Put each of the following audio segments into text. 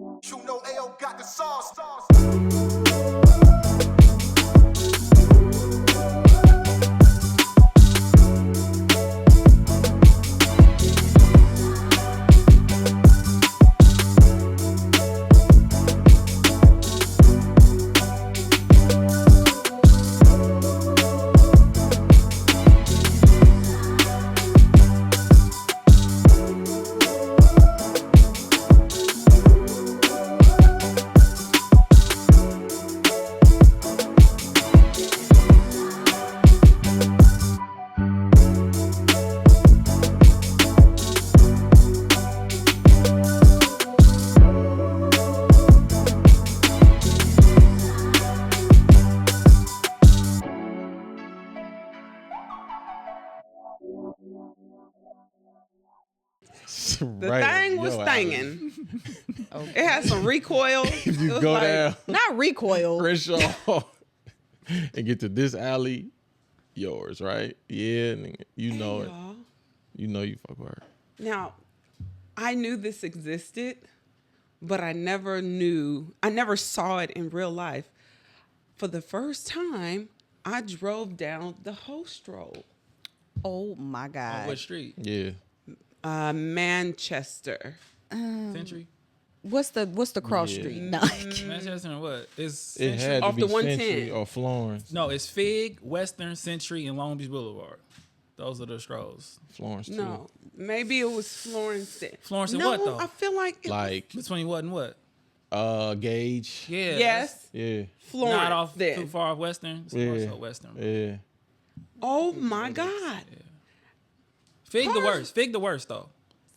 You know AO got the sauce. The thing was stinging. Okay. It had some recoil. If you go down, not recoil. Crenshaw, and get to this alley, yours, right? Yeah, nigga, you know it. Y'all. You know you fuck with her. Now, I knew this existed, but I never saw it in real life. For the first time, I drove down the Host Road. Oh my God. On what street? Yeah. Manchester. Century? What's the cross Yeah. street? No. Manchester and what? It's It Century. had to Off be the 110. Century or Florence. No, it's Fig, Western, Century, and Long Beach Boulevard. Those are the strolls. Florence too. No, maybe it was Florence. Florence and no, what, though? I feel like it Like Between what and what? Gage. Yeah. yes, Yeah. Florence. Not off then. too far off Western. It's more Yeah. so Western. Yeah. Oh my God, Fig the Cars- worst. Fig the worst, though.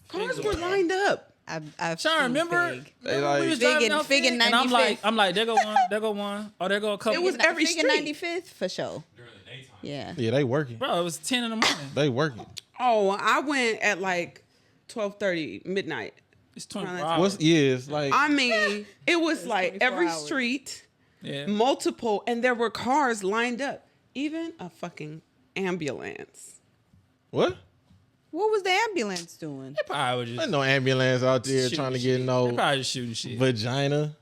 cars were lined up. I've Sean, seen remember? Fig. They We like was Fig driving and- out Fig and and I'm 95th. like, there go one. Oh, there go a couple. It was every Fig and street. 95th for sure. Yeah. yeah, they working. Bro, it was 10 in the morning. They working. Oh, I went at like 12:30 midnight. It's 24 What's- hours. What's it's like I mean, it was like 24 every hours. street, Yeah. multiple, and there were cars lined up. Even a fucking ambulance. what? What was the ambulance doing? They probably was There's just no ambulance out there shooting trying to shit. get no They probably just shooting shit. vagina.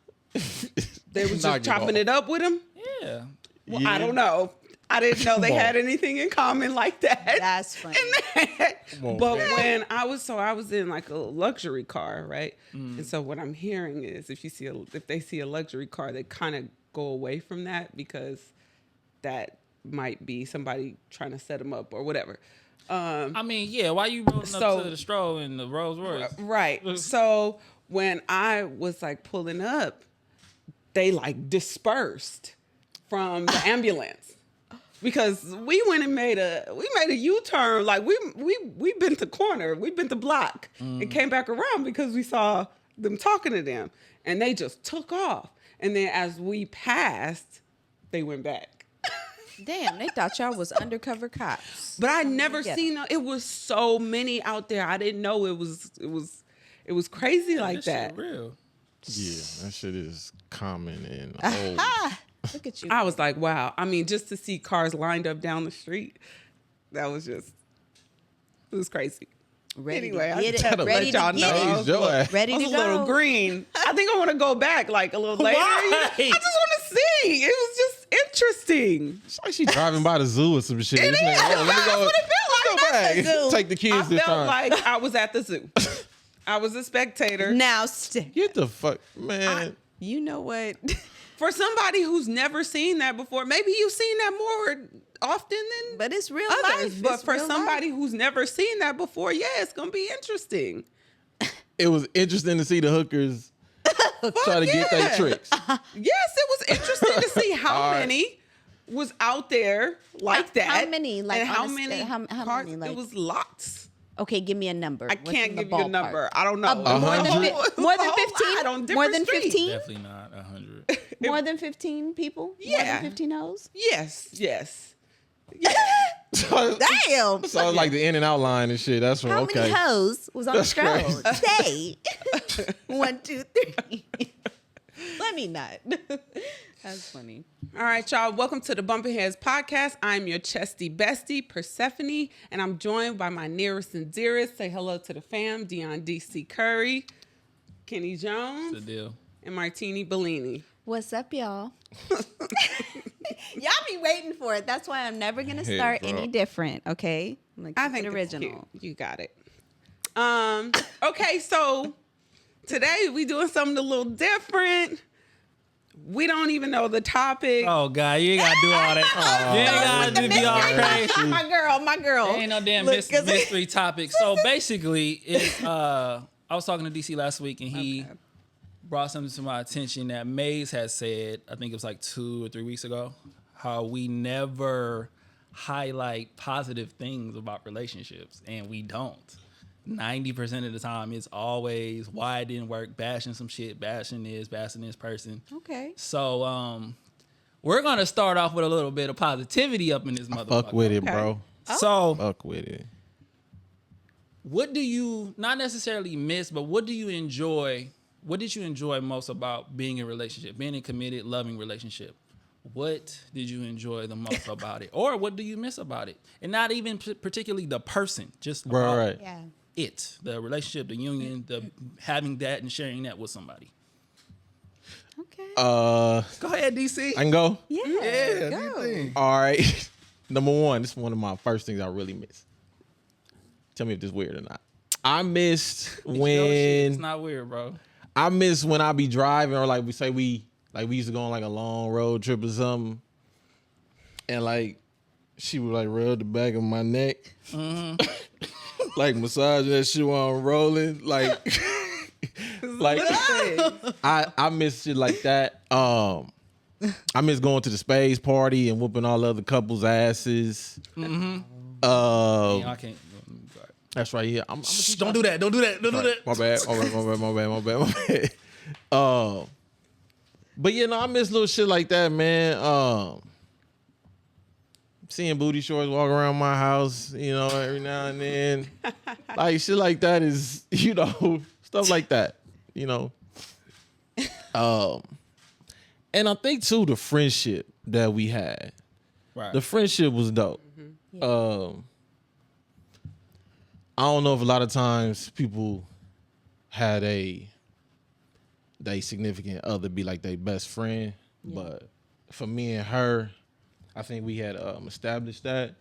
They were just chopping it up with him. Yeah. Well, Yeah. I don't know. I didn't know they Come on. had anything in common like that. That's funny. on, But man. when I was in like a luxury car, right? And so what I'm hearing is if they see a luxury car, they kind of go away from that because that might be somebody trying to set them up or whatever. I mean, yeah, why you rolling So- up to the stroll in the Rolls Royce? Right. So when I was like pulling up, they like dispersed from the ambulance because we went and made a U-turn. Like we bent the corner, we bent the block, and came back around because we saw them talking to them, and they just took off. And then as we passed, they went back. Damn, they thought y'all was undercover cops. But I never together. seen it was so many out there. I didn't know it was crazy like This that. shit real. Yeah, that shit is common and old. Look at you. I was like, wow. I mean, just to see cars lined up down the street, it was crazy. ready Anyway, to I get just had it. to Ready let y'all to get know. it. Hey, Joe ass. Ready I to was a little go. green. I think I want to go back like a little later. Why? I just want to see. It was just interesting. It's like she driving by the zoo or some shit. It This is. nigga, oh, let me That's go. what it felt like. Hey, Not the zoo. take the kids I this felt time. like I was at the zoo. I was a spectator. Now, stay. Get the fuck, man. You know what? For somebody who's never seen that before, maybe you've seen that more often than But it's real others. life. But It's for real somebody life. who's never seen that before, yeah, it's gonna be interesting. It was interesting to see the hookers try to get their yeah. tricks. Yes, it was interesting to see how All right. many was out there like How that. many? Like, and how on a many? scale, how cars? many, like- It was lots. Okay, give me a number. I What's can't in the give you a ballpark? number. I don't know. More than 100? more than A whole 15. lot on More different than streets. 15. Definitely not 100. More than 15 people. More Yeah. than 15 hoes. Yes. So, Damn. so it's like the in and out line and shit. That's what, How okay. many hoes was on That's the stroll? Say 1, 2, 3. Let me not. That's funny. All right, y'all. Welcome to the Bumpin' Heads podcast. I'm your chesty bestie, Persephanii, and I'm joined by my nearest and dearest. Say hello to the fam, Dion DC Curry. Kenny The Jones, deal. and Martini Bellini. What's up, y'all? Y'all be waiting for it. That's why I'm never gonna Heads start up. any different. Okay, I'm gonna I keep think it it's original. cute. You got it. Okay, so today we doing something a little different. We don't even know the topic. Oh God, you ain't gotta do all that. You ain't gotta be all crazy. My girl. Ain't no damn Look, 'cause- mystery topic. So basically, it's I was talking to DC last week, and he brought something to my attention that Maze had said. I think it was like 2 or 3 weeks ago. How we never highlight positive things about relationships, and we don't. 90% of the time, it's always why it didn't work, bashing some shit, bashing this person. Okay. So we're gonna start off with a little bit of positivity up in this motherfucker. Fuck with it, Okay. bro. So Fuck with it. what do you not necessarily miss, but what do you enjoy? What did you enjoy most about being in a relationship, being in a committed, loving relationship? What did you enjoy the most about it, or what do you miss about it? And not even particularly the person, just about Right. Yeah. it, the relationship, the union, the having that and sharing that with somebody. Okay. Go ahead, DC. I can go. Yeah. Go. All right. Number one, this is one of my first things I really miss. Tell me if this is weird or not. I missed You know shit, it's when not weird, bro. I miss when I be driving, or like we used to go on like a long road trip or something, and like she would like rub the back of my neck, like massage that shit while I'm rolling, like like I miss shit like that. I miss going to the space party and whooping all the other couples' asses. Yeah, I can't. That's right. Yeah, Shh, don't do that. Don't do that. Don't do that. My bad. But you know, I miss little shit like that, man. Seeing booty shorts walk around my house, you know, every now and then. Like shit like that is, you know, stuff like that, you know. And I think too the friendship that we had. Right. The friendship was dope. I don't know if a lot of times people had they significant other be like their best friend, but for me and her, I think we had established that.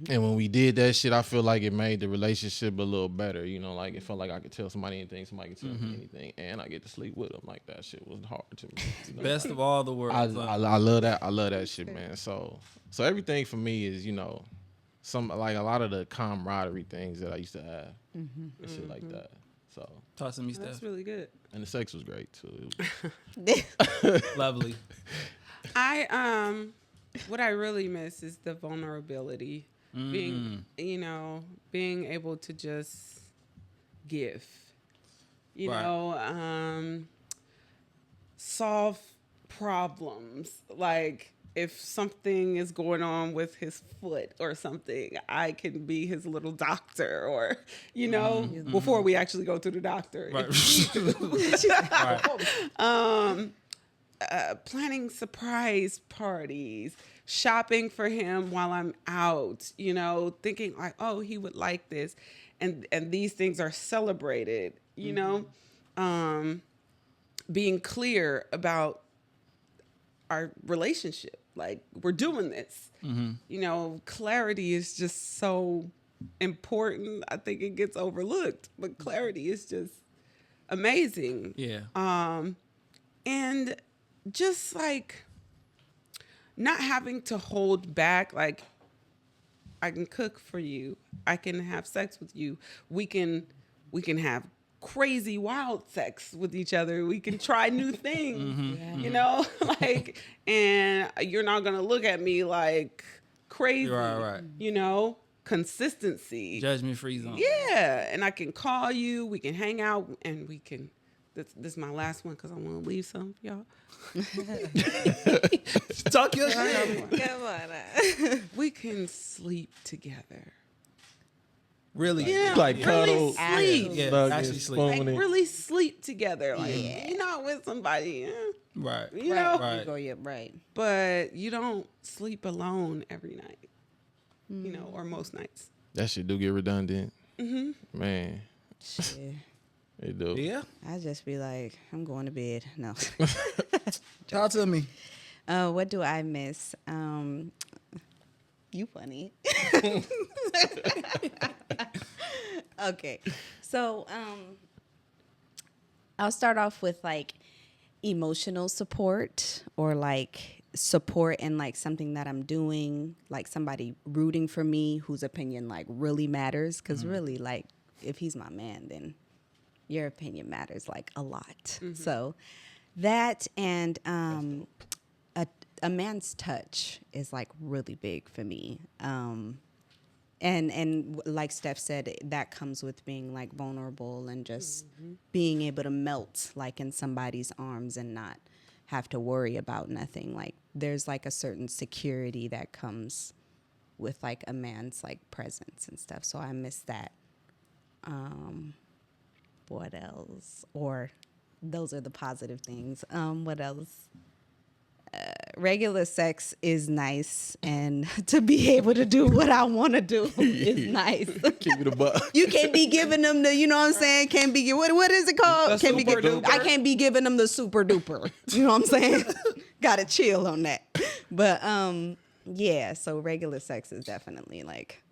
And when we did that shit, I feel like it made the relationship a little better. You know, like it felt like I could tell somebody anything, somebody could tell me anything, and I get to sleep with them. Like that shit was hard to me. You know? Best of all the I worlds. love that. I love that shit, man. So everything for me is, you know, some like a lot of the camaraderie things that I used to have and shit like that. So Talk to me, That's Steph. really good. and the sex was great too. It was, Lovely. What I really miss is the vulnerability. Being able to just give. You Right. know, solve problems. Like if something is going on with his foot or something, I can be his little doctor, or you know, before we actually go to the doctor. Right. Planning surprise parties, shopping for him while I'm out, you know, thinking like, oh, he would like this. And these things are celebrated, you know, being clear about our relationship. Like we're doing this, you know, clarity is just so important. I think it gets overlooked, but clarity is just amazing. Yeah. And just like not having to hold back, like I can cook for you, I can have sex with you, we can have crazy wild sex with each other, we can try new things, you know, like, and you're not gonna look at me like crazy, Right. you know, consistency, Judgment free zone. yeah. And I can call you, we can hang out, and we can. This is my last one because I want to leave some, y'all. Talk your shit. Come on. We can sleep together. Really? Yeah, like really cuddle, sleep. Yeah, snug actually and sleep. Like spooning. really sleep together. Like you're not with somebody, Right. you know, Right. You go, yeah, right. but you don't sleep alone every night, you know, or most nights. That shit do get redundant. Man, Shit. They do. Yeah. I just be like, I'm going to bed. No. Talk to me. What do I miss? You funny. Okay. So, I'll start off with like emotional support or like support in like something that I'm doing, like somebody rooting for me whose opinion like really matters. Cause really like if he's my man, then your opinion matters like a lot. So that and a man's touch is like really big for me. And like Steph said, that comes with being like vulnerable and just being able to melt like in somebody's arms and not have to worry about nothing. Like there's like a certain security that comes with like a man's like presence and stuff. So I miss that. What else? Or those are the positive things. What else? Regular sex is nice, and to be able to do what I want to do is nice. Keep it a buck. You can't be giving them the, you know what I'm saying? Can't be what is it called? The Can't be super duper. I can't be giving them the super duper. You know what I'm saying? Got to chill on that. But yeah. So regular sex is definitely like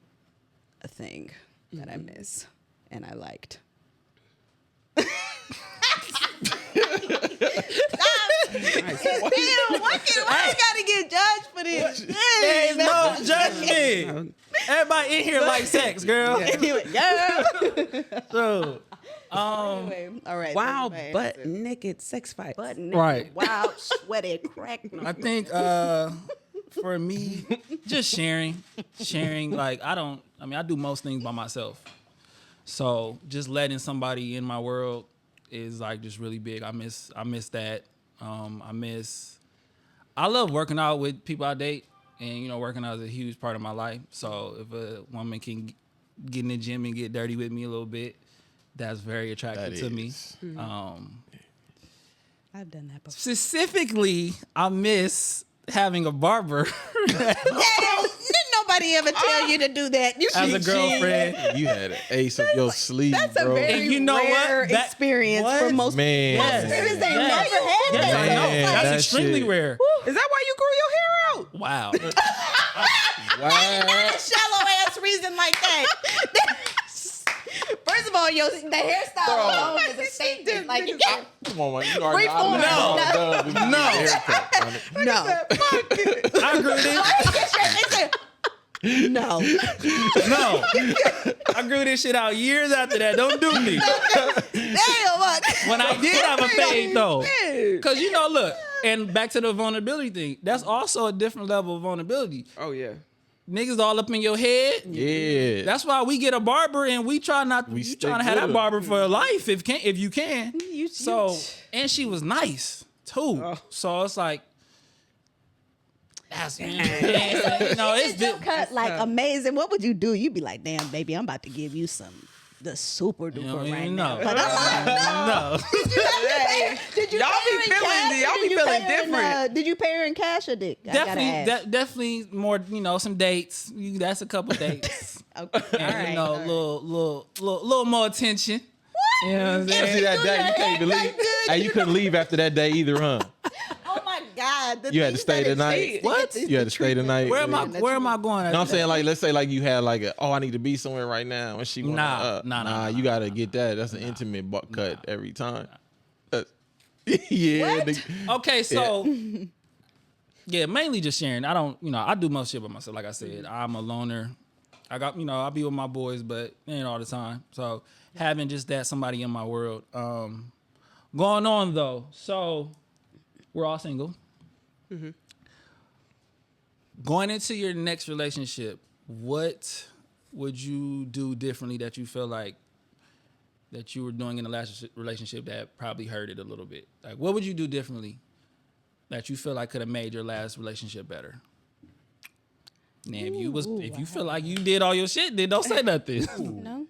a thing that I miss and I liked. Damn, why I gotta get judged for this? There's no judgment. Everybody in here like sex, girl. Anyway, girl. So, Anyway, all right. Wow, that's my butt answer. naked sex fight. Butt naked, Right. Wow, sweaty, crack. I think for me, just sharing. Like I do most things by myself. So just letting somebody in my world is like just really big. I miss that. I love working out with people I date, and working out is a huge part of my life. So if a woman can get in the gym and get dirty with me a little bit, that's very attractive to me. I've done that before. Specifically, I miss having a barber Didn't nobody ever tell you to do that. You as a girlfriend. You had an ace up your sleeve, That's a bro. very And you know rare what? That- experience what? for most Man. most parents. They never had Yes, that. I know. Man, That's that extremely shit. rare. Is that why you grew your hair out? Wow. Wow. Shallow ass reason like that. First of all, the hairstyle alone is a statement. Like you can't. Come on, man. You already Reform. No. I agree with it. No. No. I grew this shit out years after that. Don't do me. Damn, what? When I did have a fade, though. Because, look, and back to the vulnerability thing, that's also a different level of vulnerability. Oh yeah. Niggas all up in your head. Yeah. That's why we get a barber and we try not. We stick trying to have with that it. barber for life if you can. You- And she was nice too. Oh. So it's like that's It's it's just cut like tough. amazing. What would you do? You'd be like, damn, baby, I'm about to give you the super duper right now. no. But No. did you Y'all pay her be in feeling- cash? y'all Did be you feeling pay her in, different. did you pay her in cash or dick? I gotta ask. Definitely more. Some dates. That's a couple dates. Okay. And, All right. little more attention. What? You know what I'm See saying? that day, you can't even leave. Hey, you couldn't leave after that day either, huh? Oh my God. You had to stay the night. What? You had to stay the night. Where am I going? You know what I'm saying? Like, let's say like you had like I need to be somewhere right now, and she wanna, Nah, you gotta get that. That's an intimate butt cut every time. Yeah. What? Okay, so yeah, mainly just sharing. I don't, I do most shit by myself. Like I said, I'm a loner. I got, I be with my boys, but it ain't all the time. So having just that somebody in my world. Going on though, so we're all single. Going into your next relationship, what would you do differently that you feel like that you were doing in the last relationship that probably hurt it a little bit? Like, what would you do differently that you feel like could have made your last relationship better? Now, if you feel like you did all your shit, then don't say nothing. No.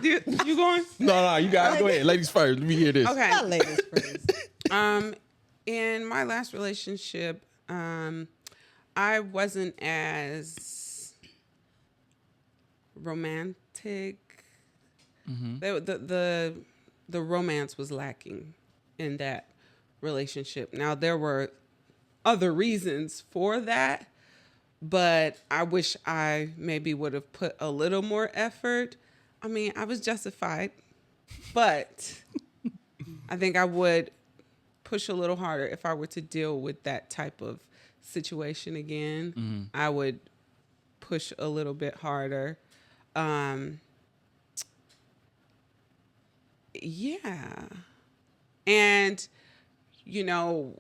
You going? No, you guys go ahead. Ladies first. Let me hear this. Okay. Not ladies first. In my last relationship, I wasn't as romantic. Mm-hmm. The romance was lacking in that relationship. Now there were other reasons for that, but I wish I maybe would have put a little more effort. I mean, I was justified, but I think I would push a little harder if I were to deal with that type of situation again. Mm-hmm. I would push a little bit harder. Yeah. And, you know,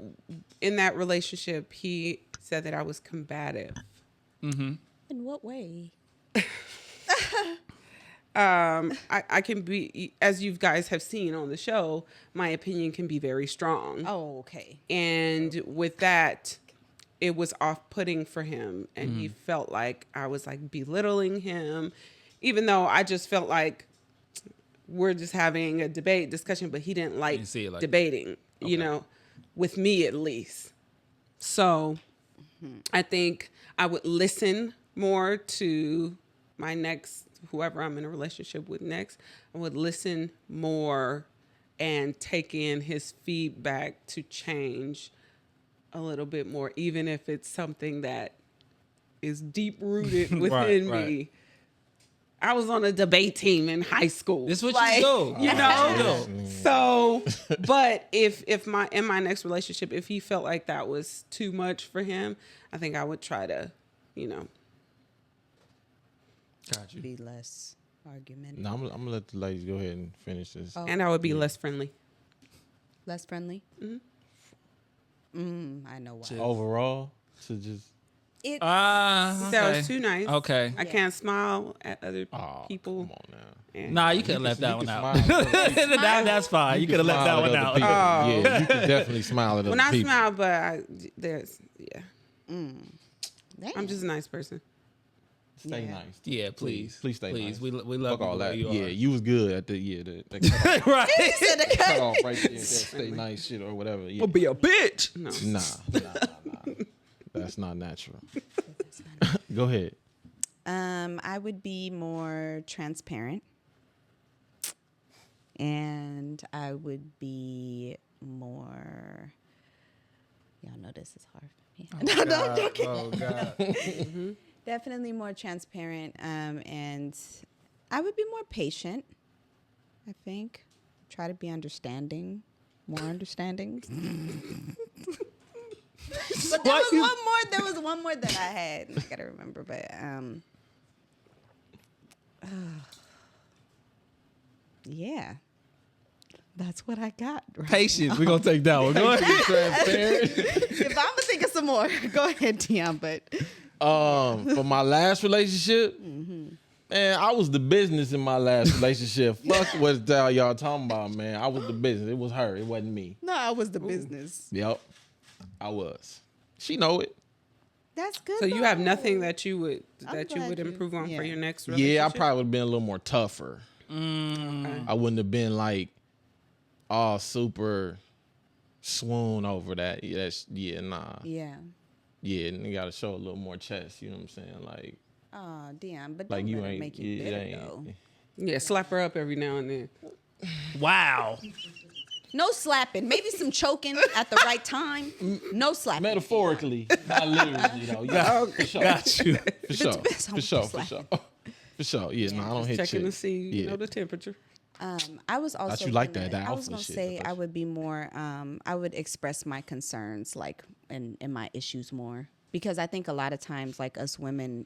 in that relationship, he said that I was combative. Mm-hmm. In what way? I can be, as you guys have seen on the show, my opinion can be very strong. Oh, okay. And with that, it was off-putting for him. And he felt like I was like belittling him, even though I just felt like we're just having a discussion, but he didn't like see it like debating, you know, with me at least. So I think I would listen more to my next, whoever I'm in a relationship with next. I would listen more and take in his feedback to change a little bit more, even if it's something that is deep rooted within right. me. I was on a debate team in high school. This is what Like, you do. You know? do. So, but if in my next relationship, if he felt like that was too much for him, I think I would try to, you know. Got you. Be less argumentative. No, I'm gonna let the ladies go ahead and finish this. Oh. And I would be less friendly. Less friendly? Mm-hmm. I know why. Overall, to just It, That was too nice. Okay. I can't smile at other people. come on now. And- Nah, you could have left that one out. Smile. That's fine. You could have left that Smile one at out. other people. Oh. Yeah, you can definitely smile at other When I people. smile, but there's, yeah. damn. I'm just a nice person. Stay Yeah. nice. Yeah, please. Please stay Please. nice. We love Fuck all you the way that. you are. Yeah, you was good at the cut right. off right there. That stay nice shit or whatever. Yeah. Be a bitch. No. Nah. That's not natural. Go ahead. I would be more transparent. And I would be more. Y'all know this is hard for me. No, I'm joking. Oh, God. Definitely more transparent. And I would be more patient, I think. Try to be understanding. More understanding. But there was one more. There was one more that I had. I gotta remember, but yeah, that's what I got. Right. Patience. We're going to take that one. Go ahead. If I'm gonna think of some more, go ahead, Dion. But For my last relationship, man, I was the business in my last relationship. Fuck what y'all talking about, man. I was the business. It was her. It wasn't me. no, I was the business. Yep, I was. She know it. That's good. So you have though. nothing that you would I'm glad you- improve on for yeah. your next relationship? Yeah, I probably would have been a little more tougher. Okay. I wouldn't have been like all super swoon over that. Yeah, nah. Yeah. Yeah, and you gotta show a little more chest. You know what I'm saying? Like Oh, Dion, but like don't you let it ain't. make you it bitter ain't- though. Yeah, slap her up every now and then. Wow. No slapping. Maybe some choking at the right time. No slapping. Metaphorically, not literally though. Yeah, for sure. Got you. For sure. depends on For sure. what For you're sure. For sure. Yeah, no, I don't hit Checking to chicks. see, you Yeah. know, the temperature. I was also you like that I was alpha gonna shit, say the I first- would be more I would express my concerns like and my issues more. Because I think a lot of times like us women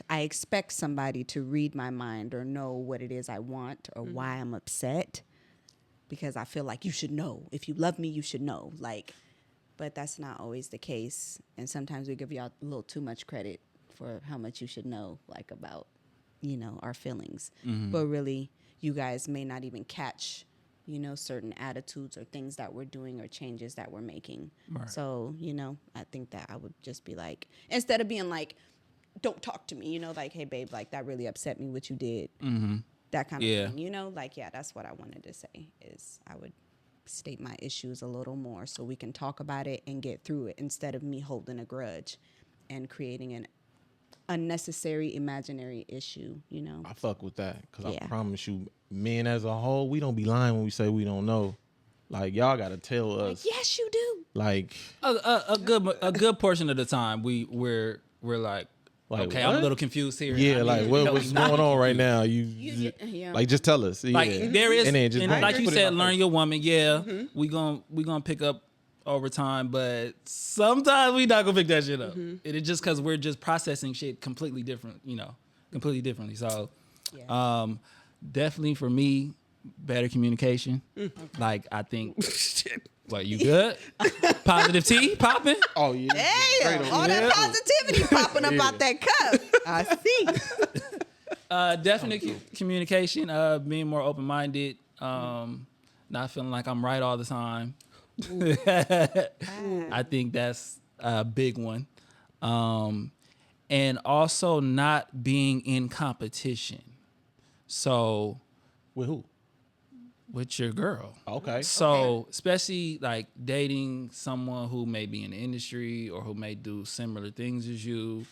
I expect somebody to read my mind or know what it is I want or why I'm upset. Because I feel like you should know. If you love me, you should know. Like, but that's not always the case. And sometimes we give y'all a little too much credit for how much you should know, like about, you know, our feelings. But really, you guys may not even catch, you know, certain attitudes or things that we're doing or changes that we're making. Right. So, you know, I think that I would just be like, instead of being like, don't talk to me, you know, like, hey, babe, like that really upset me what you did. That kind of Yeah. thing, you know, like, yeah, that's what I wanted to say is I would state my issues a little more so we can talk about it and get through it instead of me holding a grudge and creating unnecessary imaginary issue, you know. I fuck with that because Yeah. I promise you, men as a whole, we don't be lying when we say we don't know. Like y'all gotta tell us. Yes, you do. Like A good portion of the time we're like, Like, okay, I'm a what? little confused here. yeah, like what's going on right now? Yeah. Like just tell us. Like yeah. there is, and then just and boom, like you put it said, in our learn face. your woman. Yeah, we gonna pick up over time, but sometimes we not gonna pick that shit up. It is just because we're just processing shit completely different, completely differently. So, Yeah. definitely for me, better communication. Like I think, Shit. what you good? Positive tea popping. Oh yeah. Damn, Straight all on. that Yeah. positivity popping up out that cup. I see. Definite communication, being more open-minded, not feeling like I'm right all the time. I think that's a big one. And also not being in competition. So With who? with your girl. Okay. So especially like dating someone who may be in the industry or who may do similar things as you,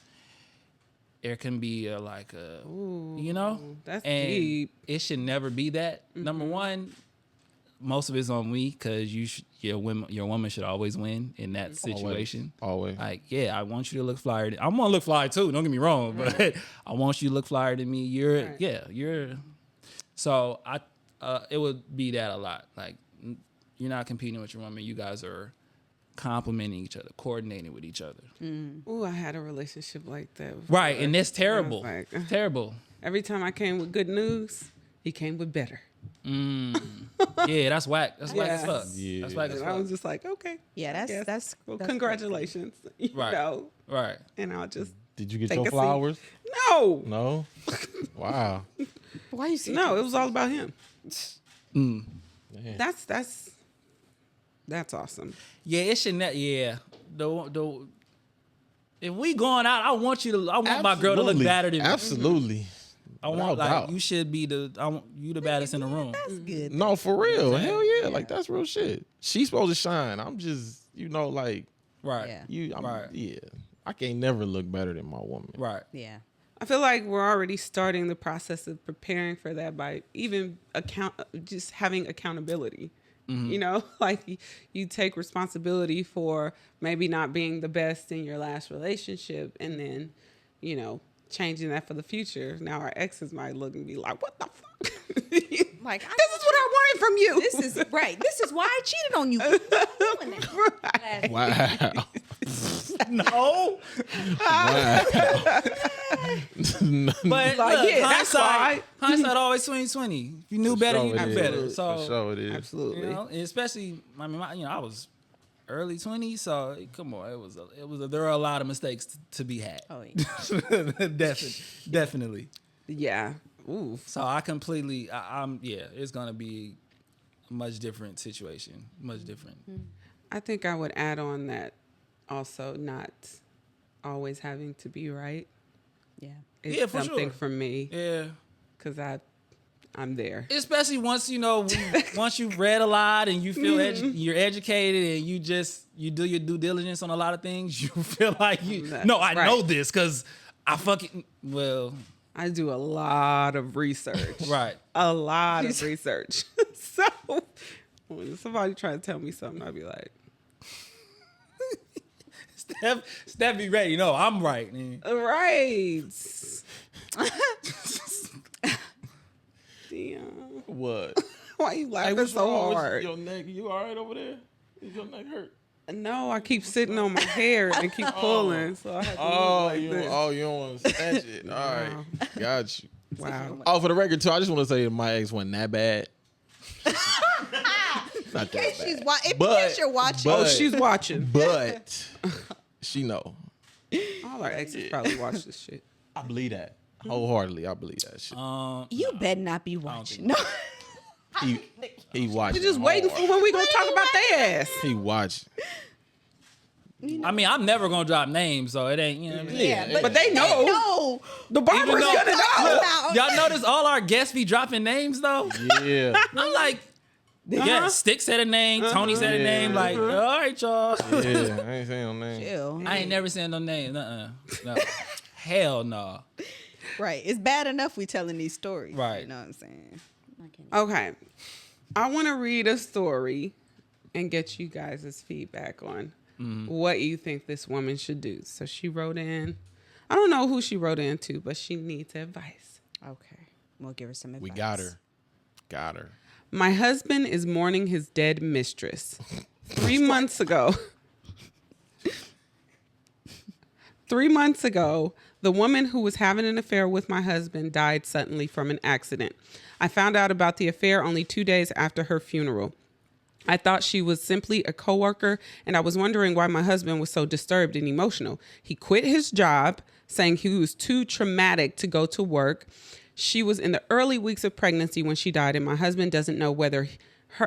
there can be that's and deep. it should never be that. Number one, most of it's on me because your woman should always win in that situation. Always. Like, yeah, I want you to look flyer. I'm gonna look fly too. Don't get me wrong, but I want you to look flyer than me. You're. So it would be that a lot. Like, you're not competing with your woman. You guys are complimenting each other, coordinating with each other. Ooh, I had a relationship like that. Right, before. and that's terrible. I was like, Terrible. every time I came with good news, he came with better. Yeah, that's whack. That's whack as Yes. fuck. Yeah. That's whack as And I fuck. was just like, okay. Yeah, I guess. that's well. that's Congratulations, you Right. know. Right. And I'll just Did you get Take your a seat. flowers? no, No. Wow. Why you see? no. It was all about him. Man. That's awesome. Yeah, it should not. Yeah, the if we going out, I want my girl to look Absolutely. better than me. Absolutely. I want Without like doubt. you should be I want you the baddest in the room. That's good. No, for real. Hell yeah. Like that's real shit. She's supposed to shine. I'm just, like Right. Yeah. Right. yeah. I can't never look better than my woman. Right. Yeah. I feel like we're already starting the process of preparing for that by even just having accountability. You know, like you take responsibility for maybe not being the best in your last relationship, and then, changing that for the future. Now our exes might look and be like, "What the fuck? Like, This is what I wanted from you." This is right. This is why I cheated on you. Right. Wow. No. But Like, look, yeah, that's hindsight always 20/20. If you knew better, you Sure knew it better. is. So For sure it is. Absolutely. and especially, I mean, I was early 20s, so come on, there were a lot of mistakes to be had. Oh, yeah. Definitely. Yeah. Ooh. So I completely, it's gonna be a much different situation, much different. I think I would add on that also not always having to be right. Yeah. It's Yeah, for something sure. for me Yeah, because I'm there. especially once once you've read a lot and you feel you're educated and you do your due diligence on a lot of things, you feel like I know Right. this because I fucking I do a lot of research. right. A lot of research. So when somebody try to tell me something, I'll be like, Steph be ready. No, I'm right. right. Dion, What? why you laughing what's so wrong with hard? your neck? You all right over there? Is your neck hurt? No, I keep sitting on my hair and keep pulling, so I have to move like this. You don't want to snatch it. All right. Got you. Wow. Oh, for the record, too, I just want to say that my ex wasn't that bad. Not that She's bad. watching. But- In case you're watching. but- Oh, she's watching. But she know. All our exes probably watch this shit. I believe that. Wholeheartedly, I believe that shit. You better not be watching. No. He watching. We're just waiting for when we gonna talk about their ass. He watching. I mean, I'm never gonna drop names, so it ain't. Yeah, But they know. No. The barber's Even though- gonna know. Y'all notice all our guests be dropping names though. Yeah. I'm like, yeah, Stick said a name, Tony said a name. Yeah. Like, all right, y'all. Yeah. I ain't saying no name. Ew. I ain't never saying no name. No. hell no. Right. It's bad enough we telling these stories. Right. You know what I'm saying? Okay. I want to read a story and get you guys' feedback on what you think this woman should do. So she wrote in. I don't know who she wrote in to, but she needs advice. Okay. We'll give her some advice. We got her. Got her. My husband is mourning his dead mistress. 3 months ago. 3 months ago, the woman who was having an affair with my husband died suddenly from an accident. I found out about the affair only 2 days after her funeral. I thought she was simply a coworker, and I was wondering why my husband was so disturbed and emotional. He quit his job, saying he was too traumatic to go to work. She was in the early weeks of pregnancy when she died, and my husband doesn't know whether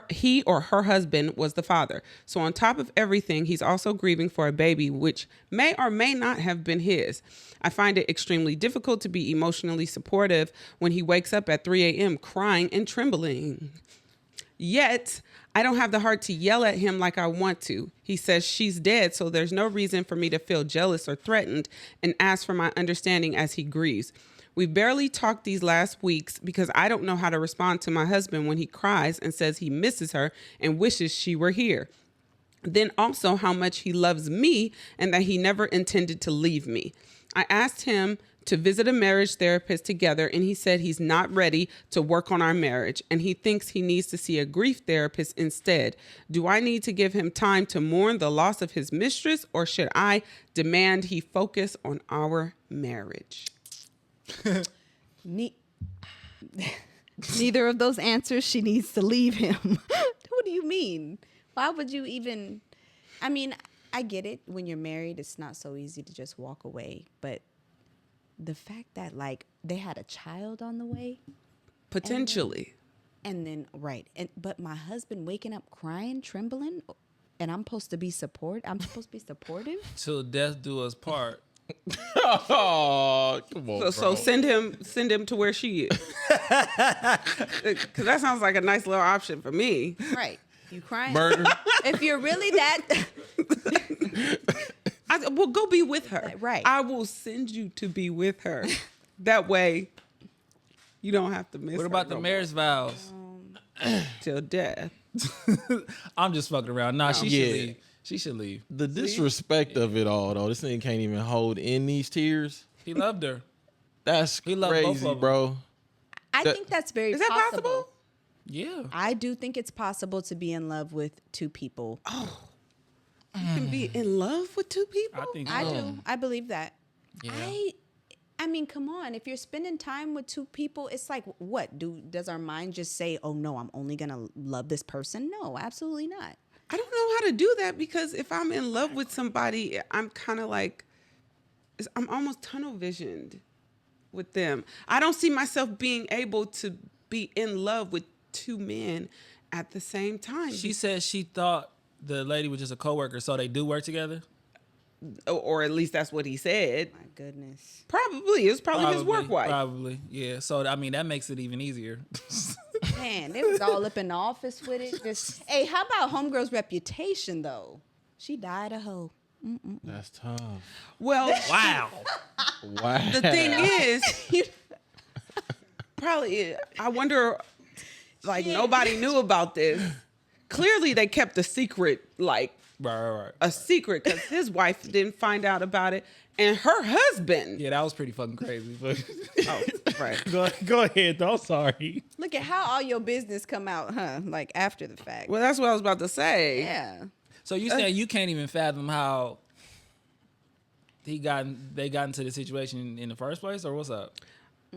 he or her husband was the father. So on top of everything, he's also grieving for a baby, which may or may not have been his. I find it extremely difficult to be emotionally supportive when he wakes up at 3 a.m. crying and trembling. Yet, I don't have the heart to yell at him like I want to. He says she's dead, so there's no reason for me to feel jealous or threatened and ask for my understanding as he grieves. We've barely talked these last weeks because I don't know how to respond to my husband when he cries and says he misses her and wishes she were here. Then also how much he loves me and that he never intended to leave me. I asked him to visit a marriage therapist together, and he said he's not ready to work on our marriage, and he thinks he needs to see a grief therapist instead. Do I need to give him time to mourn the loss of his mistress, or should I demand he focus on our marriage? Neither of those answers. She needs to leave him. What do you mean? Why would you even? I mean, I get it. When you're married, it's not so easy to just walk away. But the fact that like they had a child on the way, Potentially. and then right, but my husband waking up crying, trembling, and I'm supposed to be I'm supposed to be supportive. Till death do us part. Oh, come on, So send him to where she is. Because that sounds like a nice little option for me. Right. You crying? Murder. If you're really that, Well, go be with her. Right. I will send you to be with her. That way, you don't have to miss What her about the no marriage vows? more. Till death. I'm just fucking around. Nah, she Yeah. should leave. She should leave. The disrespect of it all, though. This thing can't even hold in these tears. He loved her. That's He loved both of crazy, them. bro. I think that's very Is that possible? Yeah. I do think it's possible to be in love with two people. You can be in love with two people? I think I so. do. I believe that. Yeah. I mean, come on. If you're spending time with two people, it's like, what? Does our mind just say, oh, no, I'm only going to love this person? No, absolutely not. I don't know how to do that because if I'm in love with somebody, I'm kind of like, I'm almost tunnel visioned with them. I don't see myself being able to be in love with two men at the same time. She said she thought the lady was just a coworker, so they do work together. Or at least that's what he said. My goodness. Probably. It was probably his work wife. Probably, yeah. So I mean, that makes it even easier. Man, they was all up in the office with it. Just, hey, how about homegirl's reputation, though? She died a hoe. That's tough. Well, Wow. Wow. the thing is, probably, I wonder, like, nobody knew about this. Clearly, they kept the secret, like, Right. a secret because his wife didn't find out about it, and her husband. Yeah, that was pretty fucking crazy. But Oh, right. go ahead, though. Sorry. Look at how all your business come out, huh? Like after the fact. Well, that's what I was about to say. Yeah. So you saying you can't even fathom how they got into the situation in the first place, or what's up?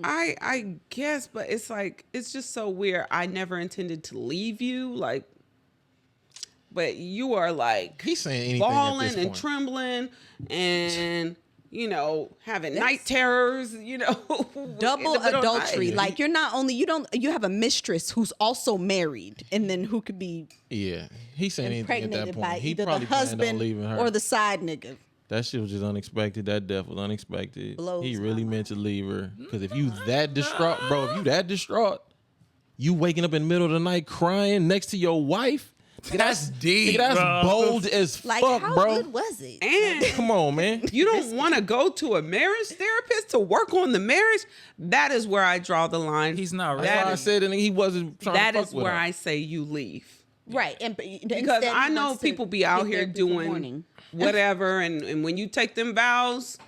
I guess, but it's like, it's just so weird. I never intended to leave you, like, but you are like He's saying anything at bawling this and point. trembling and, you know, having night terrors, you know. Double in the middle of the adultery. night. Like you have a mistress who's also married, and then who could be Yeah, he's saying anything at that impregnated point. by He either probably the planned on husband leaving her. or the side nigga. That shit was just unexpected. That death was unexpected. Blows He my really meant to leave her. Because if you that distraught, bro, if you that distraught, you waking up in the middle of the night crying next to your wife, That's deep, Nigga, that's bro. bold as Like, fuck, how bro. good was it? And Come on, man. you don't want to go to a marriage therapist to work on the marriage. That is where I draw the line. He's not That's ready. why I said, and he wasn't trying That to fuck is with where her. I say you leave. Right. And Because I know people be out here doing whatever, and when you take them vows,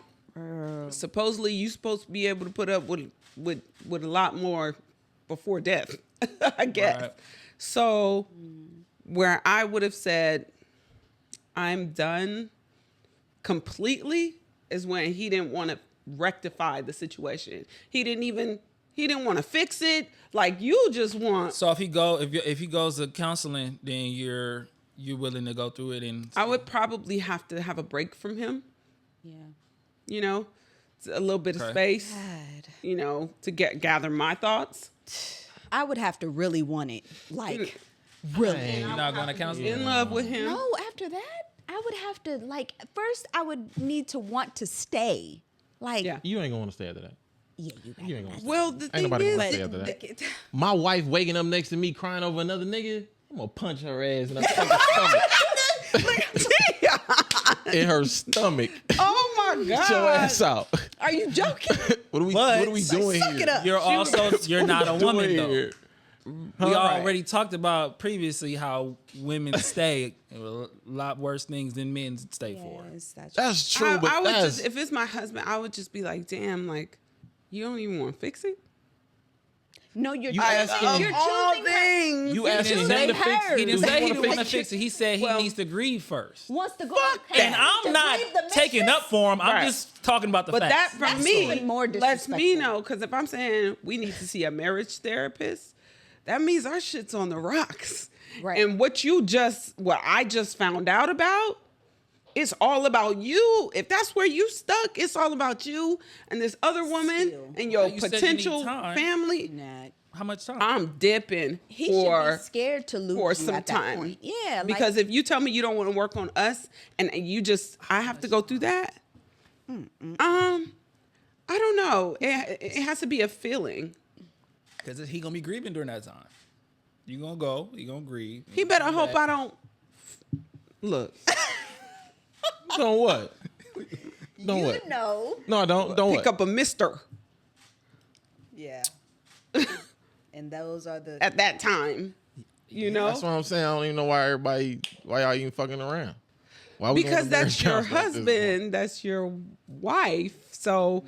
supposedly you supposed to be able to put up with a lot more before death, I guess. Right. So where I would have said I'm done completely is when he didn't want to rectify the situation. He didn't want to fix it. Like, you just want. So if he goes to counseling, then you're willing to go through it, and I would probably have to have a break from him. Yeah. You know, a little bit of Okay. space. God. You know, to gather my thoughts. I would have to really want it. Like, really. you're not going to counseling. In love with him. No, after that, I would have to, like, first I would need to want to stay. Like, Yeah. You ain't going to stay after that. yeah, you got You ain't gonna it. stay. Well, the thing nobody is, gonna stay after that. My wife waking up next to me crying over another nigga, I'm gonna punch her ass in her fucking stomach. In her stomach. oh my Get your God. ass out. Are you joking? What are we But- doing Suck here? it up. You're not a woman Doing though. here? We already talked about previously how women stay a lot worse things than men stay for. Yes, that's That's true, I but would that's just, if it's my husband, I would just be like, damn, like, you don't even want to fix it? No, you're You choosing. asking- You're All choosing her. things. you He asking didn't him say to fix her. He didn't Do say he wanna didn't want to it? fix it. He said he needs to grieve first. Wants to go. And I'm not taking up for him. I'm Right. just talking about the But that, facts. from That's me, even more lets me disrespectful. know, because if I'm saying we need to see a marriage therapist, that means our shit's on the rocks. Right. And what I just found out about, it's all about you. If that's where you stuck, it's all about you and this other woman Still. and your You said you need potential time. family. Nah. How much time? I'm dipping He should for be scared to lose for you some at that time. point. Yeah, like, Because if you tell me you don't want to work on us and I have to go through that. I don't know. It has to be a feeling. Because he gonna be grieving during that time. You gonna go. You gonna grieve. He better hope I don't look. Don't what? Don't you what? know. No, I don't. Don't Pick what? up a mister Yeah. And those are the. at that time. You know? That's what I'm saying. I don't even know why y'all even fucking around. Why we going Because to that's marriage your counseling at this point? husband, that's your wife. So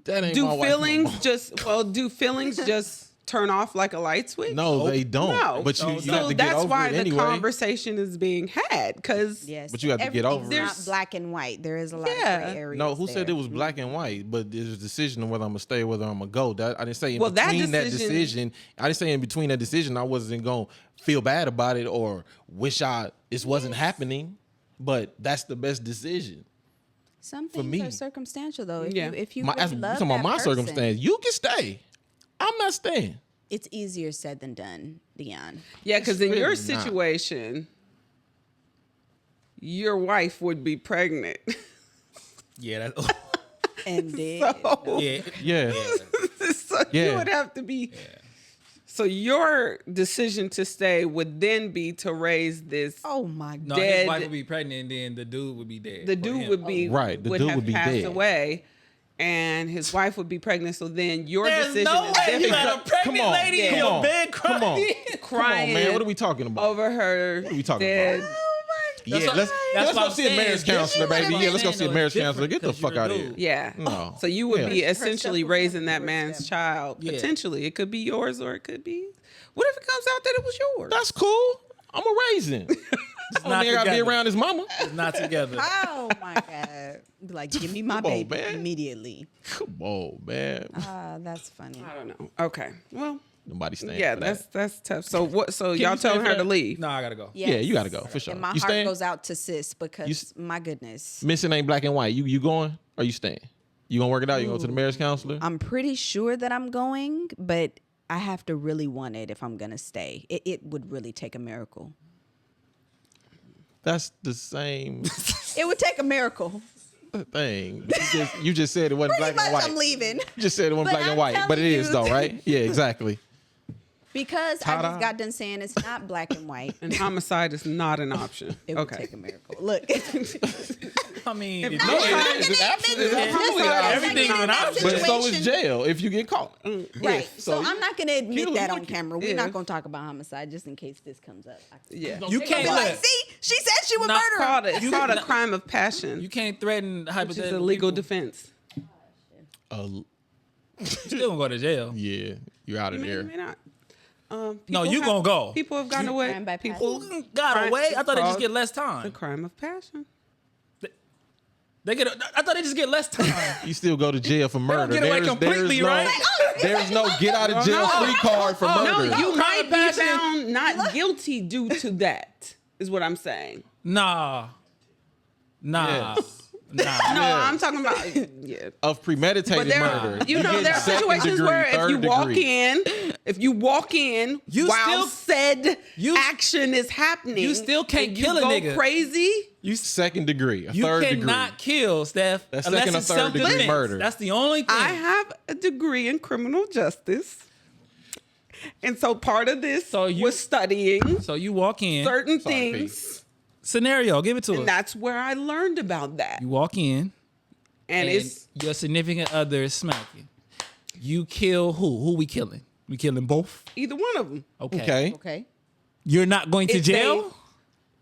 That ain't do my wife no feelings more. do feelings just turn off like a light switch? No, they don't. No. But you So have to get that's over why it the anyway. conversation is being had. Because Yes. But you have to get over Everything's it. not black and white. There is a lot Yeah. of gray areas. No, who said there. it was black and white? But there's a decision on whether I'm gonna stay, whether I'm gonna go. That I didn't say in Well, that between that decision- decision. I didn't say in between that decision I wasn't gonna feel bad about it or wish this wasn't happening. But that's the best decision. Some for things me. are circumstantial, though. If Yeah. you You really love talking about that my person, circumstance. You can stay. I'm not staying. it's easier said than done, Dion. yeah, because in your really not. situation, your wife would be pregnant. Yeah. And then Yeah. Yeah. So you Yeah. would have to be. So your decision to stay would then be to raise this. oh my No, god, Dead. his wife would be pregnant, and then the dude would be dead. The for dude him. would be Right, the would dude have would be passed dead. away, and his wife would be pregnant. So then your There's decision no is way you different. got a pregnant Come on, lady in come your on, bed come on. crying. Come on, man. What are we talking about? over her are we talking dead? about? That's Yeah, what- let's that's what go I'm see a saying. marriage It's different. counselor, baby. That's Yeah, what let's go I'm see a saying, marriage though. It's counselor. Get the different fuck out of 'cause here. you're a Yeah. No. So you would Yeah. be essentially Persephanii raising that towards man's them. child. Yeah. Potentially, it could be yours or it could be. What if it comes out that it was yours? That's cool. I'm a raisin. not Only gotta be together. around his mama. It's not together. oh my god, like give me my Come on, baby man. immediately. Come on, man. That's funny. I don't know. Okay. Well, Nobody staying. yeah, for that. that's tough. So what? So Can y'all you stay telling for her to that? leave? No, I gotta go. Yeah, you gotta go, for sure. And my You heart staying? goes out to sis because s- my goodness, Missing ain't black and white. You going or you staying? You gonna work it out? You go to the marriage counselor? I'm pretty sure that I'm going, but I have to really want it if I'm gonna stay. It would really take a miracle. That's the same It would take a miracle. thing. You just said it wasn't Pretty black and much, white. I'm leaving. You just said it wasn't But black and I'm white, but it telling is you- though, right? Yeah, exactly. Because I Ta-da. just got done saying it's not black and white. And homicide is not an option. It would take a miracle. Look. I mean, If if no, you- It's absolutely everything is an option. But so is jail if you get caught. Right. If, So I'm not going to admit kill that him. on camera. We're Yeah. not going to talk about homicide just in case this comes up. Yeah. you can't Be like, look. see, she said she would Not murder him. It's called a crime of passion, You can't threaten which is hypothetical a legal people. defense. You still gonna go to jail. Yeah, you're out of You may, there. or may not. No, People you have- gonna go. People have gotten away. Crime by People passion. Got crime- away. I thought they just called get less the time. crime of passion. They get. I thought they just get less time. You still go to jail for murder. get away completely, right? There's no get out of jail free card for No, murder. you Crime might of be passion. found not guilty due to that. Is what I'm saying. Nah. Yes. No, Yeah. I'm talking about yeah. Of premeditated But there, murder. you know, get there are second situations degree, where if third you walk degree. in, You while still- said you- action is happening, you still can't and kill a you go nigga. crazy. Second degree, a You third cannot degree. kill, Steph. That's unless second or it's third degree self-defense. murder. That's the only thing. I have a degree in criminal justice, and so part of this So you- was studying so you walk in. certain Sorry, things, Scenario. Give it to and us. that's where I learned about that. You walk in. And And it's your significant other is smacking. You kill who? Who we killing? We killing both? either one of them. Okay. Okay. You're not going to If they- jail?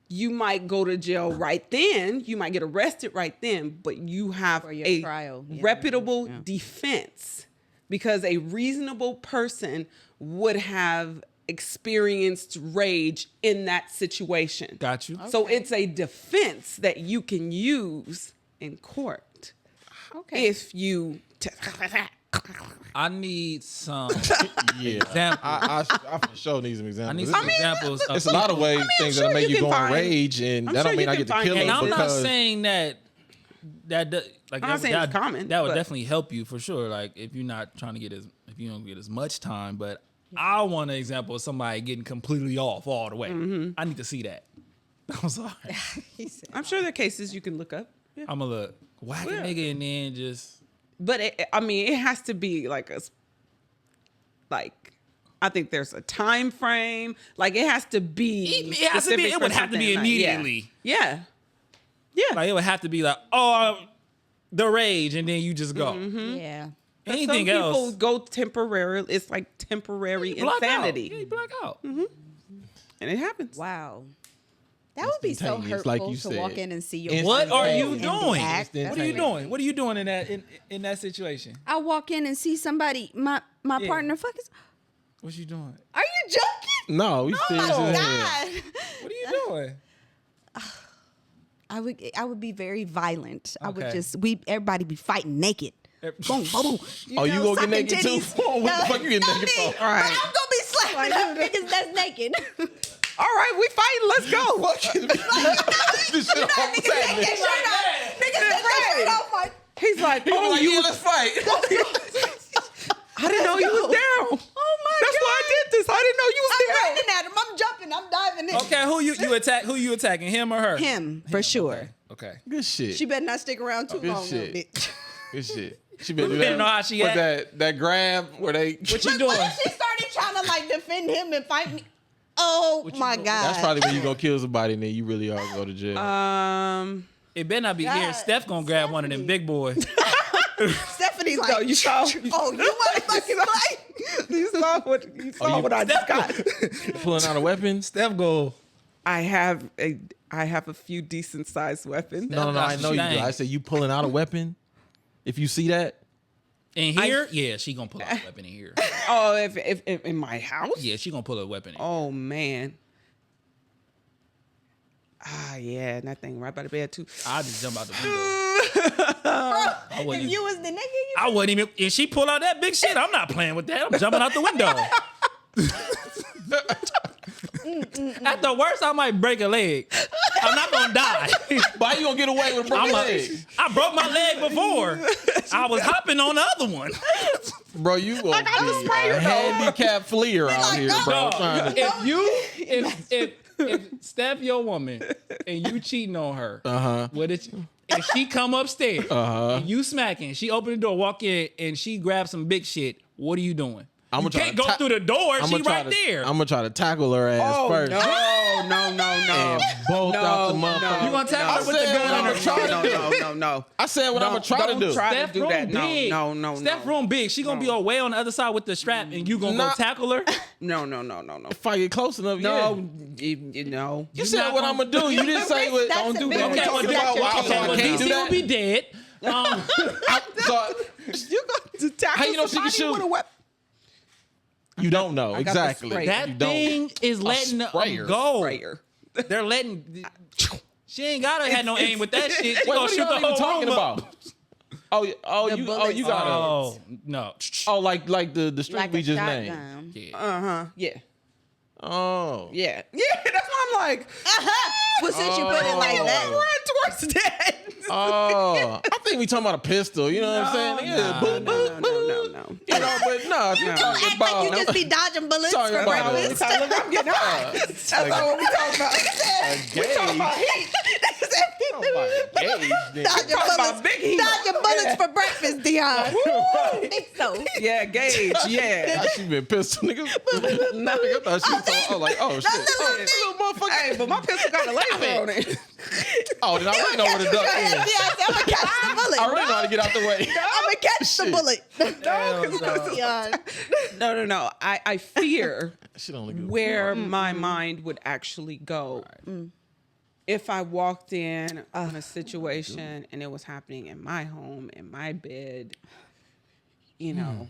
You might go to jail right then. You might get arrested right then, but you have For your a trial. Yeah. reputable defense because a reasonable person would have experienced rage in that situation. Got you. So it's a defense that you can use in court Okay. if you. I need some Yeah. examples. I for sure need some examples. I need It's- some examples of It's a lot of ways, things sure that make you you can go on find- rage, and I'm that sure don't mean you I can get to find kill And them I'm not because saying that like I'm not saying it's common, that would but- definitely help you for sure. Like if you're not trying to get if you don't get as much time, but I want an example of somebody getting completely off all the way. Mm-hmm. I need to see that. I'm sorry. He said, I'm sure there are cases you can look up. Yeah. I'm gonna look whack a Yeah. nigga and then just But it has to be like I think there's a time frame. Like it has to be. It has to be- specific it for would have to be something, like, yeah. immediately. Yeah. Yeah. like it would have to be like the rage and then you just go. yeah. Anything Some people else? go temporary. It's like temporary Black insanity, Out. Yeah, you black out. and it happens. Wow. That would be so Instantaneous, hurtful like you to walk said. in and see your Instant What are Hey, you and doing? act. What are you doing? What are you doing in that situation? I walk in and see somebody, my Yeah. partner fucking. What you doing? Are you joking? no, we serious Oh as hell. God. What are you doing? I would be very violent. I would Okay. just everybody be fighting naked. Boom, boom, boom. Oh, you gonna get naked too? What the fuck you getting naked for? All right. I'm gonna be slapping up niggas that's naked. All right, we fighting. Let's go. This shit on Niggas take their shirt off. Niggas take their shirt off. Like, He's like, oh, Like, you. yeah, let's fight. I didn't know you was down. oh my That's God. why I did this. I didn't know you was I'm down. running at him. I'm jumping. I'm diving in. Okay, who you attacking? Him or her? Him, for sure. Okay. Good shit. She better not stick around too Good long, little shit. bitch. Good shit. She been do Better that. know how she With act. that grab where they. What you Look, doing? what if she started trying to like defend him and fight me? Oh What you my doing? God. That's probably when you gonna kill somebody and then you really are gonna go to jail. It better not be here. God, Steph gonna grab one of them big boys. Stephanie's like, No, you saw. oh, you motherfucking play. You saw what I just got. You pulling out a weapon? Steph go. I have a few decent sized weapons. No, I know you do. Dang. I said you pulling out a weapon. If you see that, In here? Yeah, she gonna pull out a weapon in here. Oh, if in my house? Yeah, she gonna pull a weapon in. Oh man. Yeah, and that thing right by the bed too. I'll just jump out the window. I If wouldn't you was the nigga, you I wouldn't even. If she pull out that big shit, I'm not playing with that. I'm jumping out the window. At the worst, I might break a leg. I'm not gonna die. why you gonna get away with a broken leg? I broke my leg before. I was hopping on the other one. Bro, you gonna be a handicapped fleer out here, bro. Dog, Trying to, if Steph your woman and you cheating on her, uh-huh. what if she come upstairs and you smacking, she open the door, walk in, and she grabs some big shit, what are you doing? I'm You gonna can't go through the door. She right there. I'm gonna try to tackle her ass first. No. And both out the motherfucker. You gonna tackle her with the gun in her No. I said what I'm gonna try to do. Try Steph to do room that. big. No. Steph room big. She gonna be away on the other side with the strap, and you gonna go tackle her. No. If I get close enough, No, yeah. no. You said what I'm gonna do. You didn't say what. That's Don't a do big that. risk. We talking about Okay, so I well, can't do DC that. will be dead. You going to tackle How you know she can somebody shoot? with a weapon? You don't know I got the exactly. spray. That You don't. thing is letting them sprayer. go. Sprayer. They're letting. She ain't gotta have no aim with that shit. She Wait, gonna what are shoot y'all the even whole talking room up. about? You got Oh no. like the street Like we a just named. shotgun. Yeah. Oh, Yeah. That's why I'm like, Well, since you put it like that, run towards that. oh. I think we talking about a pistol. You know what I'm saying? Yeah, boop, boop, boop. No. You know, but no, if you don't talking act about like you just be dodging bullets Talking for about breakfast. Look, I'm getting hot. That's not what we talking about. We talking about heat. Dodging Talking about bullets, big heat. dodging bullets for breakfast, Dion. Think so. Yeah, gauge. Yeah. she been pistol, nigga. I thought she was talking. I was like, oh shit, oh, little motherfucker. Hey, but my pistol got a laser on it. Oh, then I already know where to duck in. Yeah, I'm gonna catch the bullet. I already know how to get out the way. I'm gonna catch the bullet. Dion. No. I fear Shit only good. where my mind would actually go if I walked in on a situation and it was happening in my home, in my bed. You know,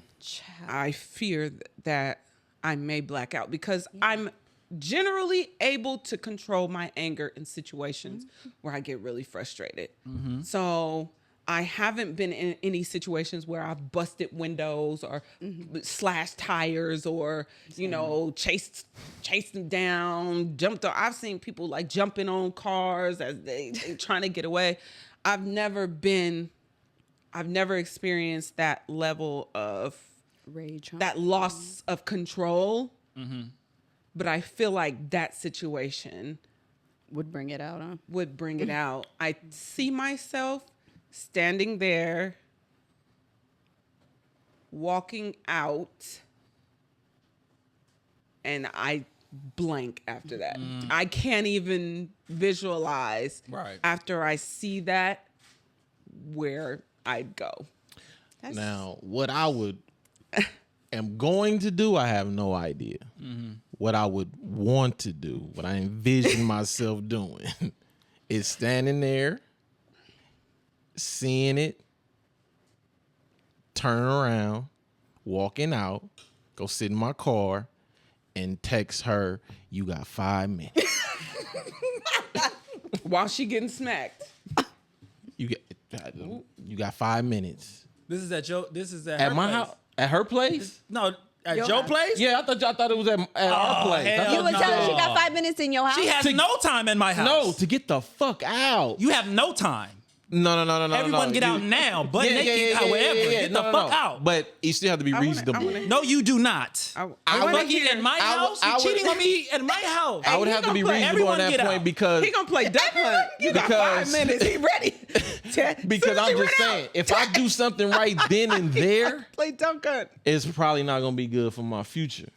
I fear that I may black out because I'm generally able to control my anger in situations where I get really frustrated. So I haven't been in any situations where I've busted windows or slashed tires or, you know, chased them down, jumped on. I've seen people like jumping on cars as they trying to get away. I've never experienced that level of Rage. that loss of control. But I feel like that situation Would bring it out, huh? would bring it out. I see myself standing there, walking out, and I blank after that. I can't even visualize after I see that where I'd go. Now, what I am going to do, I have no idea. What I would want to do, what I envision myself doing, is standing there, seeing it, turn around, walking out, go sit in my car, and text her, "You got 5 minutes." While she getting smacked. You got 5 minutes. This is at Joe. This is at At her my place. house? At her place? No, at Joe place. Yeah, I thought it was at our place. I hell thought You would no. tell her she got 5 minutes in your house? She has no time in my house. No, to get the fuck out. You have no time. No. Everyone get out now. But naked, whatever. Get the fuck out. But you still have to be reasonable. No, you do not. I I'm wanna lucky hear- in my house. I You're would- cheating on me at my house. I would he have to gonna be put reasonable everyone on that get point out. because He gonna play duck hunt. You got 5 minutes. He ready. because I'm just saying, if I do something right then and there, Play duck hunt. it's probably not gonna be good for my future.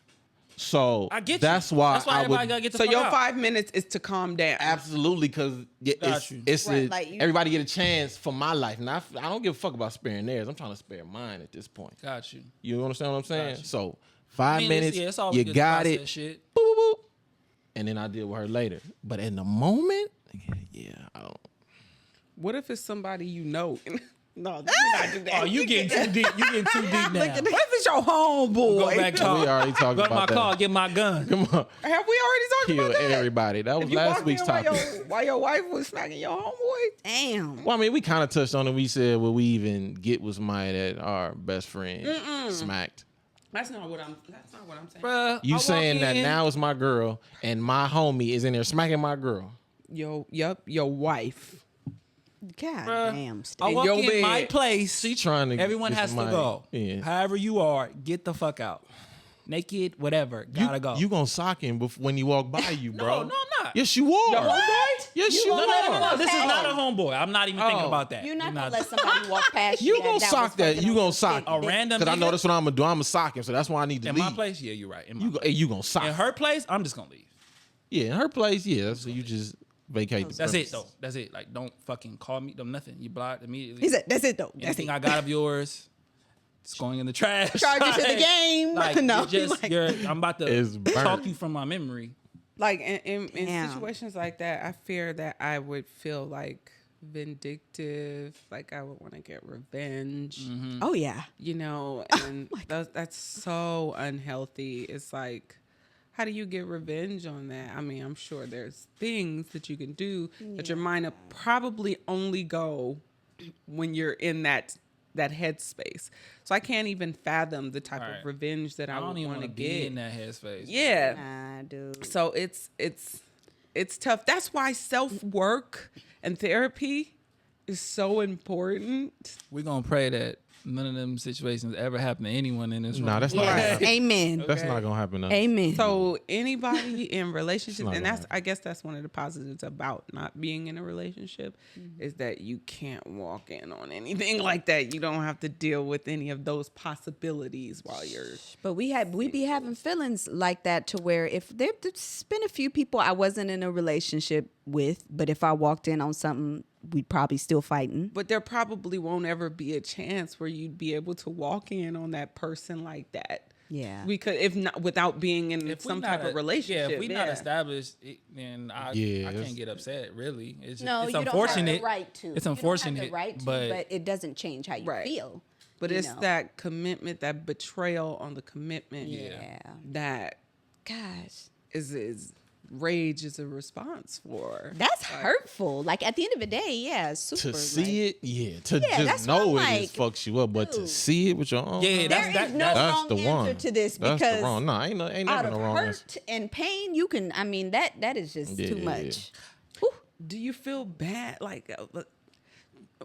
So I get you. that's why That's why I everybody would gotta get the So fuck your out. 5 minutes is to calm down. absolutely because Got you. it's Right, like you- everybody get a chance for my life. Now I don't give a fuck about sparing theirs. I'm trying to spare mine at this point. Got you. You understand what I'm saying? Gotcha. So 5 minutes, it's always you good to got process it. Shit. Boop, boop, boop. And then I deal with her later. But in the moment, yeah, I don't. What if it's somebody you know? No, do not do that. Oh, you getting too deep. You getting too deep now. What if it's your homeboy? Go back We talk. already talked Go to my about that. car. Get my gun. Come on, Have we already talked kill about that? everybody. That was If you last walked week's in while topic. while your wife was smacking your homeboy? Damn. Well, I mean, we kind of touched on it. We said, will we even get with somebody that our best friend smacked? That's not what I'm saying. Bruh, You I walk saying that in, now is my girl and my homie is in there smacking my girl? Your wife. God bruh, damn. I Steve. walk your in my bed. place. She trying to. Everyone get has to somebody- go. Yeah. However you are, get the fuck out. Naked, whatever. Gotta go. You gonna sock him when you walk by you, bro? No, I'm not. Yes, you are. Your homeboy? Yes, you No, are. this is not a homeboy. I'm not even thinking Oh. about that. You're not gonna let somebody walk past You you. gonna sock that. You gonna sock a it. random Because I know nigga that's what I'm gonna do. I'm gonna sock him. So that's why I need to in leave. my place. Yeah, you're right. In my You, place. you gonna sock In her place, I'm just gonna leave. Yeah, in her place, yeah. So you just vacate the That's it premises. though. That's it. Like, don't fucking call me. Don't nothing. You blocked immediately. He said, "That's it though. That's Anything it." I got of yours, it's going in the trash. Charge it to the game. Like, No, you're just, like- I'm about It's to burnt. talk you from my memory. Like in Damn. situations like that, I fear that I would feel like vindictive, like I would want to get revenge. Oh yeah. You know, and that's so unhealthy. It's like, how do you get revenge on that? I mean, I'm sure there's things that you can do that your mind will probably only go when you're in that headspace. So I can't even fathom the type Right. of revenge that I I don't would even want to want to be get. in that headspace. Yeah. Nah, dude. So it's tough. That's why self-work and therapy is so important. We're gonna pray that none of them situations ever happen to anyone in this room. Nah, that's not. Yes. Gonna happen. Amen. That's not gonna happen. No. Amen. So anybody in relationships, not and gonna that's I guess that's one of the positives about not being in a relationship is that you can't walk in on anything like that. You don't have to deal with any of those possibilities while you're. But we be having feelings like that to where if there's been a few people I wasn't in a relationship with, but if I walked in on something, we'd probably still fighting. But there probably won't ever be a chance where you'd be able to walk in on that person like that. Yeah. Because if not, without being in If we some not type a- of relationship. Yeah, if we not established, then I can't get upset. Really, it's just, No, it's you unfortunate. don't have the right to. It's You unfortunate, don't have the right to, but but it doesn't change how you Right. feel. But you it's know. that commitment, that betrayal on the commitment. Yeah. That Gosh. is rage is a response for. That's hurtful. Like at the end of the day, yeah, super. To see it, yeah. To Yeah, just that's know what it I'm just like, fucks you up, but to dude. see it with your own. Yeah, eyes, There that's is that, no that's that's wrong the answer one. to this That's because the wrong. No, ain't out never of no wrong answer. hurt and pain, you can. I mean, that is just too Yeah. much. Do you feel bad? Like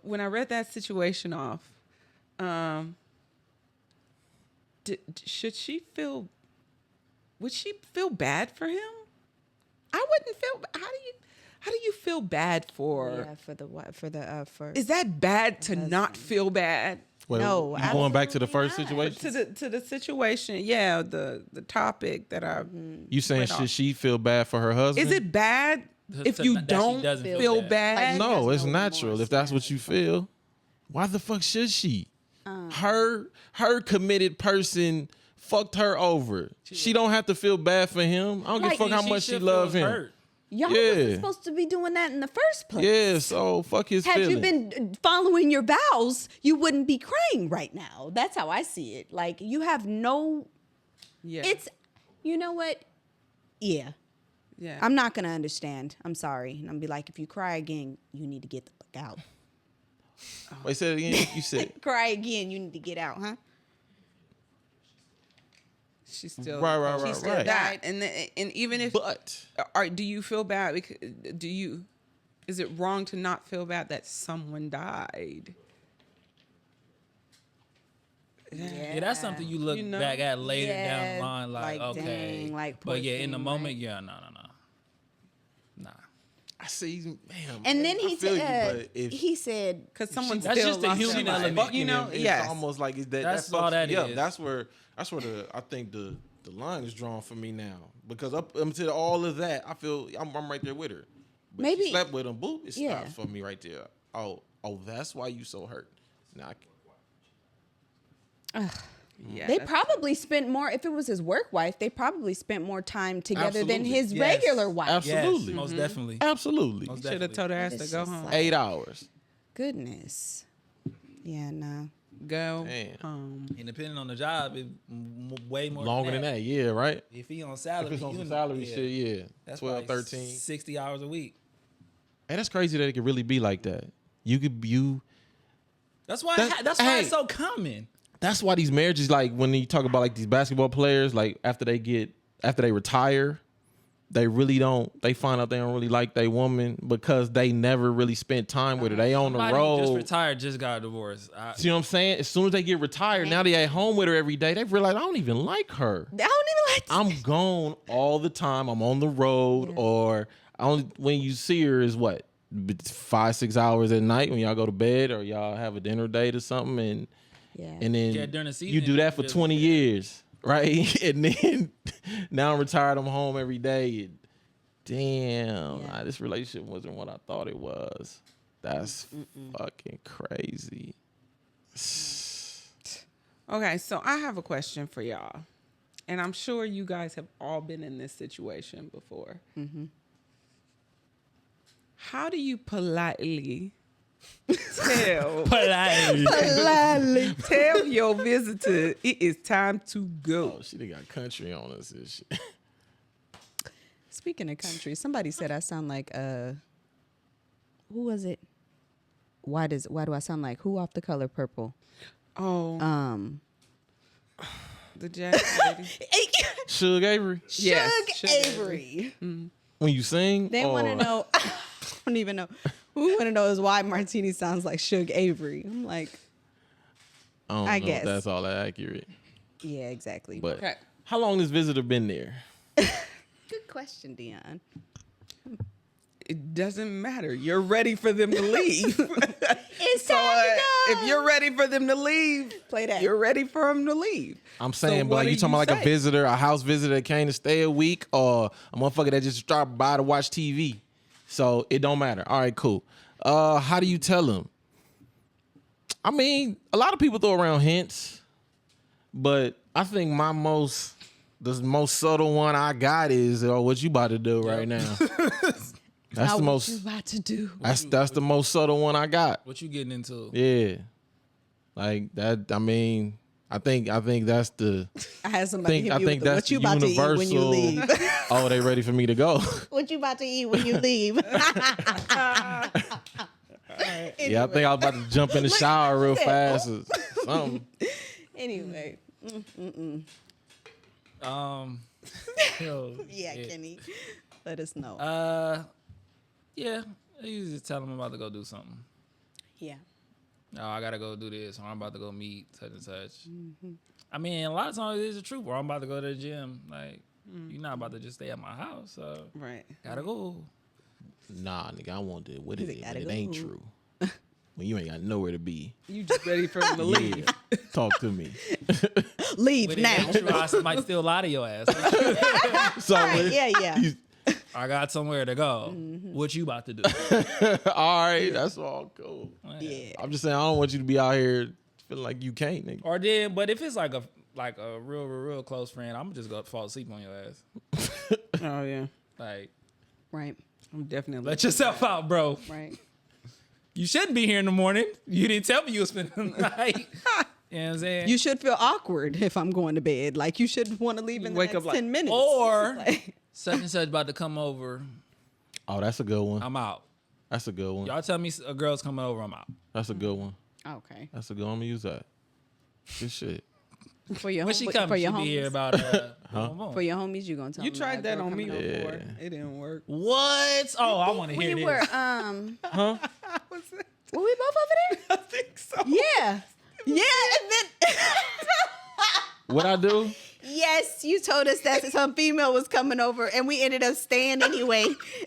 when I read that situation off, should she feel? Would she feel bad for him? I wouldn't feel. How do you feel bad for? Yeah, for the what? For the for. Is that bad to not feel bad? Wait, No, you going back to the absolutely first not. situation? To the situation, yeah, the topic that I. You saying went off. should she feel bad for her husband? Is it bad if that you she don't doesn't feel feel bad? bad. Like, No, There's it's no natural. remorse, If that's what you feel, why the fuck should she? Her committed person fucked her over. She don't have to feel bad for him. I don't give a Like, fuck how much she should love feel him. hurt. Y'all Yeah. wasn't supposed to be doing that in the first place. Yeah, so fuck his Had feelings. you been following your vows, you wouldn't be crying right now. That's how I see it. Like you have no. Yeah, It's, you know what? Yeah, yeah. I'm not gonna understand. I'm sorry, and I'm gonna be like, if you cry again, you need to get the fuck out. Wait, say it again. You said Cry again, you need to get out, huh? She's still Right, she's still right. died, and even if but do you feel bad? Because is it wrong to not feel bad that someone died? Yeah, that's something you look You know? back at later down Yeah, the line, like, like, okay. dang, like, poor but yeah, in the thing, moment, right? yeah, no. Nah. I see, man. And then I he feel you, said, but if he said, Because someone That's still just the lost human their life. element. fucking You know, him, it's yes. almost like it's that. That's that all fucks that me up. is. That's where I think the line is drawn for me now because up until all of that, I feel I'm right there with her. But Maybe- she slept with him. Boop, it Yeah. stops for me right there. Oh, that's why you so hurt. Now Yeah, they that's- probably spent more. If it was his work wife, they probably spent more time together than Absolutely. his Yes. regular wife. Absolutely. Yes, most definitely. absolutely Most should have definitely. told her ass to It's go just home. like- 8 hours. Goodness. Yeah, no. Go Damn. home. And depending on the job, it way more Longer than that, yeah, right. If he on salary, If it's on you some know, salary yeah, shit, yeah, that's 12, probably 13. 60 hours a week. Hey, that's crazy that it could really be like that. That's why. That- That's why hey. it's so common. That's why these marriages, like when you talk about like these basketball players, like after they retire, they really don't. They find out they don't really like their woman because they never really spent time with her. They on the Somebody who just road. retired just got a divorce. See what I'm saying? As soon as they get retired, now they at home with her every day. They realize I don't even like her. I don't even like I'm gone all the time. I'm on the road, or only when you see her is what 5-6 hours at night when y'all go to bed or y'all have a dinner date or something, and then during the season, you do that for just- 20 years, right? And then now I'm retired, I'm home every day. And damn, this relationship wasn't what I thought it was. That's fucking crazy. Okay, so I have a question for y'all. And I'm sure you guys have all been in this situation before. How do you politely tell tell your visitor it is time to go? Oh, she done got country on us and shit. Speaking of country, somebody said I sound like who was it? Why do I sound like who off The Color Purple? Oh, the jazz lady. Suge Avery. Yes, Suge Avery. When you sing, They want to know. I don't even know. Who want to know is why Martini sounds like Suge Avery. I'm like, I don't I know guess. if that's all that accurate. yeah, exactly. But Okay. how long has Visitor been there? Good question, Dion. It doesn't matter. You're ready for them to leave. It's time to go. If you're ready for them to leave, Play that. You're ready for them to leave. I'm saying, So but what like do you talking about like say? a visitor, a house visitor that came to stay a week, or a motherfucker that just stopped by to watch TV. So it don't matter. All right, cool. How do you tell them? I mean, a lot of people throw around hints, but I think the most subtle one I got is, what you about to do right now? That's Now the what most. you about to do? That's the most subtle one I got. What you getting into? Yeah, like that. I mean, I think that's the. I had somebody hit I me think with the, that's what you the about to eat universal. when you leave. Oh, they ready for me to go? What you about to eat when you leave? Yeah, I think I was about to jump in the shower real fast or something. Anyway, Yo, yeah, Kenny, let us know. Yeah, I usually just tell them I'm about to go do something. Yeah. No, I gotta go do this, or I'm about to go meet such and such. I mean, a lot of times it is the truth. Or I'm about to go to the gym. Like, you're not about to just stay at my house, so Right. gotta go. Nah, nigga, I want it. What He's is like, it? gotta But it ain't go. true. When you ain't got nowhere to be. You just ready for them to leave. Yeah. Talk to me. Leave But it now. ain't true. I might still lie to your ass. So Yeah. I got somewhere to go. What you about to do? all right, that's all cool. Yeah. I'm just saying I don't want you to be out here feeling like you can't, nigga. Or then, but if it's like a real close friend, I'm just gonna fall asleep on your ass. Oh yeah. Like, Right. I'm definitely. let yourself out, bro. Right. You shouldn't be here in the morning. You didn't tell me you were spending the night. You know what I'm saying? You should feel awkward if I'm going to bed. Like you should want to leave in the wake next up like, 10 minutes. or Like, such and such about to come over. Oh, that's a good one. I'm out. That's a good one. Y'all tell me a girl's coming over. I'm out. That's a good one. okay. That's a good one. I'm gonna use that. Good shit. For your When she for comes, your she be here homies. about boom, boom. For your homies, you gonna tell You them tried that girl on me coming over. before. Yeah. It didn't work. What? Oh, I want to hear We this. were Huh? were we both over there? I think so. Yeah. Yeah, and then What I do? yes, you told us that some female was coming over, and we ended up staying anyway.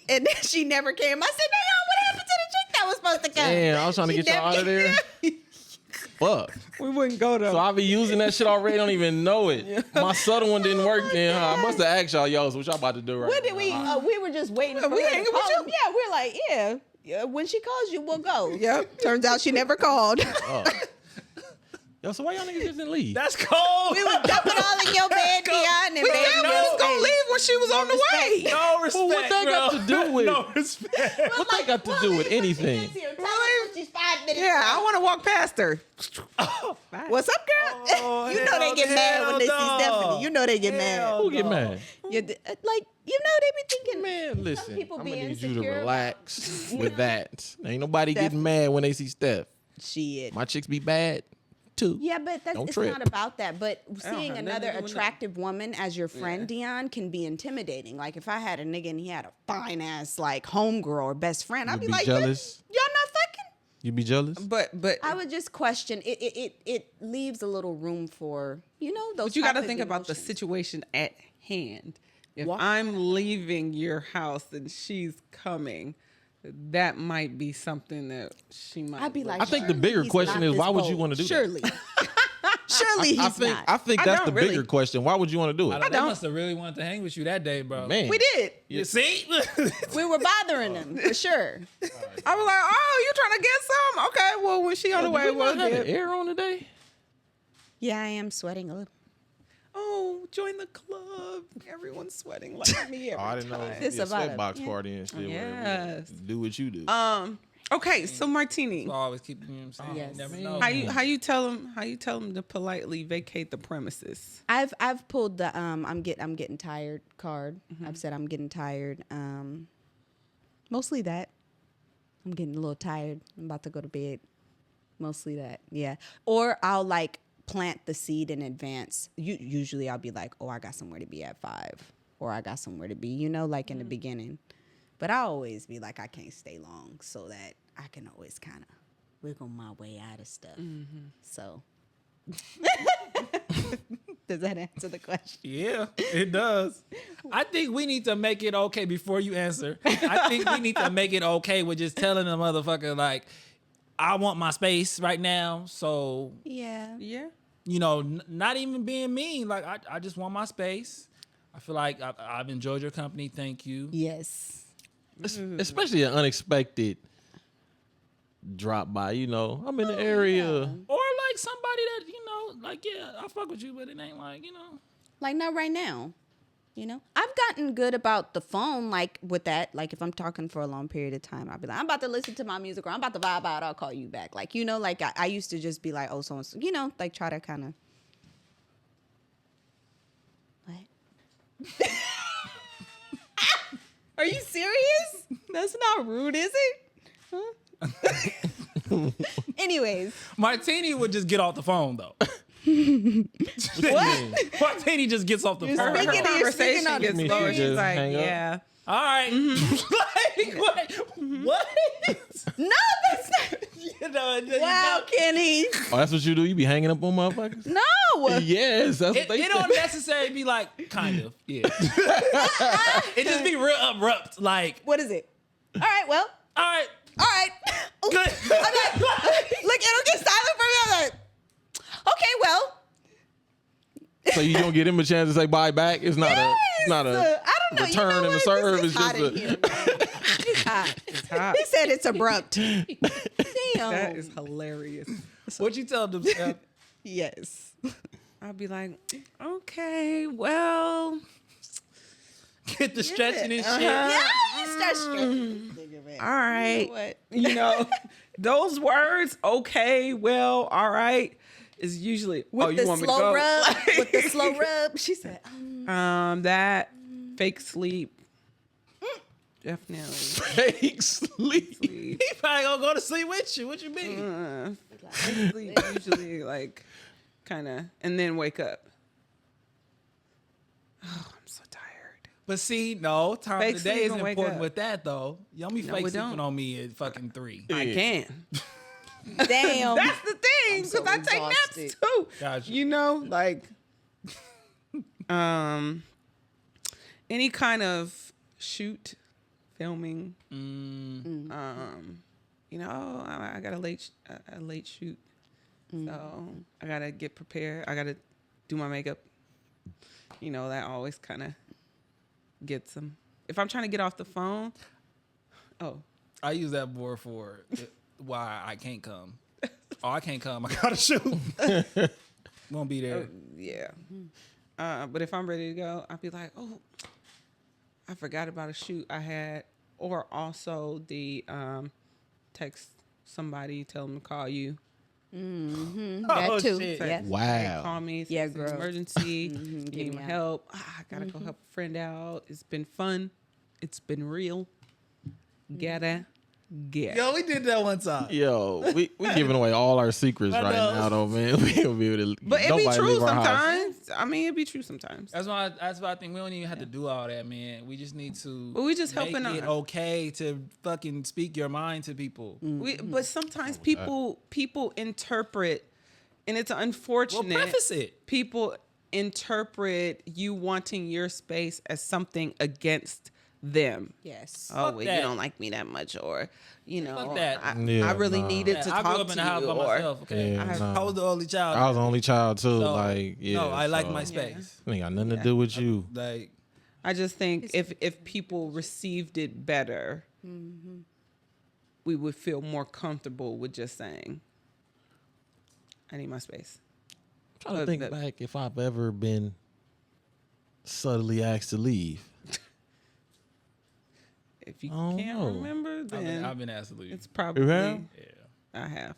And then she never came. I said, "Damn, what happened to the chick that was supposed to come?" Damn, I was trying to She get y'all never out of there. Fuck. We wouldn't go to. So I be using that shit already. Don't even know it. My subtle one didn't work then. Huh? I must have asked y'all, so what y'all about to do right What did now? we? We were just waiting for we her to hanging with call. you. Yeah, we're like, yeah. When she calls you, we'll go. Yep. Turns out she never called. Yo, so why y'all niggas just didn't leave? That's cold. We was dumping all in your bed, Dion, and we baby, said we was gonna leave when she was on the way. No respect, Well, what that got bro. to do with? No respect. What that got to do with anything? She's 5 minutes. Yeah, I want to walk past her. What's up, girl? Oh, you know they get mad when they see hell Stephanie. You know they get mad. Who get mad? Like, you know, they be thinking, Man, listen, people I'm be gonna need you to insecure about- relax with that. Ain't nobody Steph- getting mad when they see Steph. shit. My chicks be bad too. Yeah, but Don't it's trip. not about that. But seeing have nothing another to do with attractive woman as your friend, Dion, can be intimidating. Like if I had a nigga and he had a fine ass like homegirl or best friend, I'd You'd be be like, jealous? Y'all not fucking. You be jealous? But I would just question it. It leaves a little room for those. But you got to type of think about the emotions. situation at hand. If I'm leaving your house and she's coming, that might be something that she might. I'd be like, I think the surely bigger he's question not is, this why would you bold. want to do that? Surely. Surely he's not. I think I that's don't the bigger really. question. Why would you want to do it? They must have really wanted to hang with you that day, bro. Man, We did. You see? We were bothering him for sure. I was like, oh, you trying to get some? Okay, well, when she on the way, Did we we'll not have get. the air on today? Yeah, I am sweating a little. Oh, join the club. Everyone's sweating like me every I didn't know time. it It's was a about sweat box it. party and shit. Yes. Do what you do. Okay, so Martini, I always keep, you know what I'm saying? Yes. You never know. how you tell them to politely vacate the premises? I've pulled the I'm getting tired card. I've said I'm getting tired. Mostly that. I'm getting a little tired. I'm about to go to bed. Mostly that. Yeah. Or I'll like plant the seed in advance. Usually I'll be like, oh, I got somewhere to be at 5, or I got somewhere to be, like in the beginning. But I always be like, I can't stay long, so that I can always kind of wiggle my way out of stuff. So, does that answer the question? Yeah, it does. I think we need to make it okay before you answer. I think we need to make it okay with just telling the motherfucker, like, I want my space right now. So, Yeah. Yeah. not even being mean. Like, I just want my space. I feel like I've enjoyed your company. Thank you. Yes. Especially an unexpected drop by. I'm in the area. Or like somebody that, like, yeah, I fuck with you, but it ain't like, Like not right now. I've gotten good about the phone, like with that. Like if I'm talking for a long period of time, I'll be like, I'm about to listen to my music, or I'm about to vibe out, I'll call you back. Like, like I used to just be like, oh, so and so, like try to kind of. What? Are you serious? That's not rude, is it? Huh? Anyways. Martini would just get off the phone, though. What? Martini just gets off the phone. Her Speaking of- conversation on gets me, lower. she She's just like, hang up. yeah. All right. Like, what? No, that's not. Wow, Kenny. Oh, that's what you do? You be hanging up on motherfuckers? No. Yes, that's what they It don't necessarily be like, kind of, yeah. It just be real abrupt, like, What is it? All right, well. all right, All right. good. I'm like, look, it'll get silent for me. I'm like, okay, well. So you don't give him a chance to say bye back? It's not Yes. a I don't know. return you know in the what? serve. It's It's hot just in here, man. It's hot. hot. He said it's abrupt. Damn. That is hilarious. What you tell them, Steph? Yes. I'll be like, okay, well, Get the stretching and shit. Yeah, you start stretching. all right. What? Those words, okay, well, all right, is usually, With you the want me to slow go? rub. With the slow rub. She said, That fake sleep. Definitely. fake sleep. He probably gonna go to sleep with you. What you mean? Fake sleep usually like kind of, and then wake up. Oh, I'm so tired. But see, no, time Fake of the day sleep is and wake important up. with that, though. Y'all be No, fake we sleeping don't. on me at fucking 3. I can. damn. That's the thing, so because I take exhausted. naps too. Gotcha. Like, any kind of shoot, filming. I got a late shoot, so I gotta get prepared. I gotta do my makeup. That always kind of gets them. If I'm trying to get off the phone, I use that board for why I can't come. Oh, I can't come. I gotta shoot. Won't be there. yeah. But if I'm ready to go, I'll be like, oh, I forgot about a shoot I had, or also the text somebody, tell them to call you. That Oh, too. shit. Yeah. Wow. Call me. Yeah, It's an girl. emergency. Give Need me my out. help. I gotta go help a friend out. It's been fun. It's been real. Gotta get. Yo, we did that one time. Yo, we giving away all our secrets I right know. now, though, man. We don't be able to. But it be nobody true leave our house. sometimes. I mean, it be true sometimes. That's why I think we don't even have to do all that, man. We just need to. But we just make helping it out. okay to fucking speak your mind to people. But sometimes people interpret, and it's unfortunate. Well, preface it. People interpret you wanting your space as something against them. Yes. Oh, Fuck well, that. you don't like me that much, or Fuck that. I really needed to I grew talk up in to a house you, by or myself. Okay, Yeah, I was the only child. I was the only child too. So, like, yeah. no, I like so my space. it ain't got nothing to do with you. Like, I just think if people received it better, we would feel more comfortable with just saying, "I need my space." I'm trying to think back if I've ever been subtly asked to leave. If you I don't can't know. remember, then I've been asked to leave. it's probably have? Yeah. I have.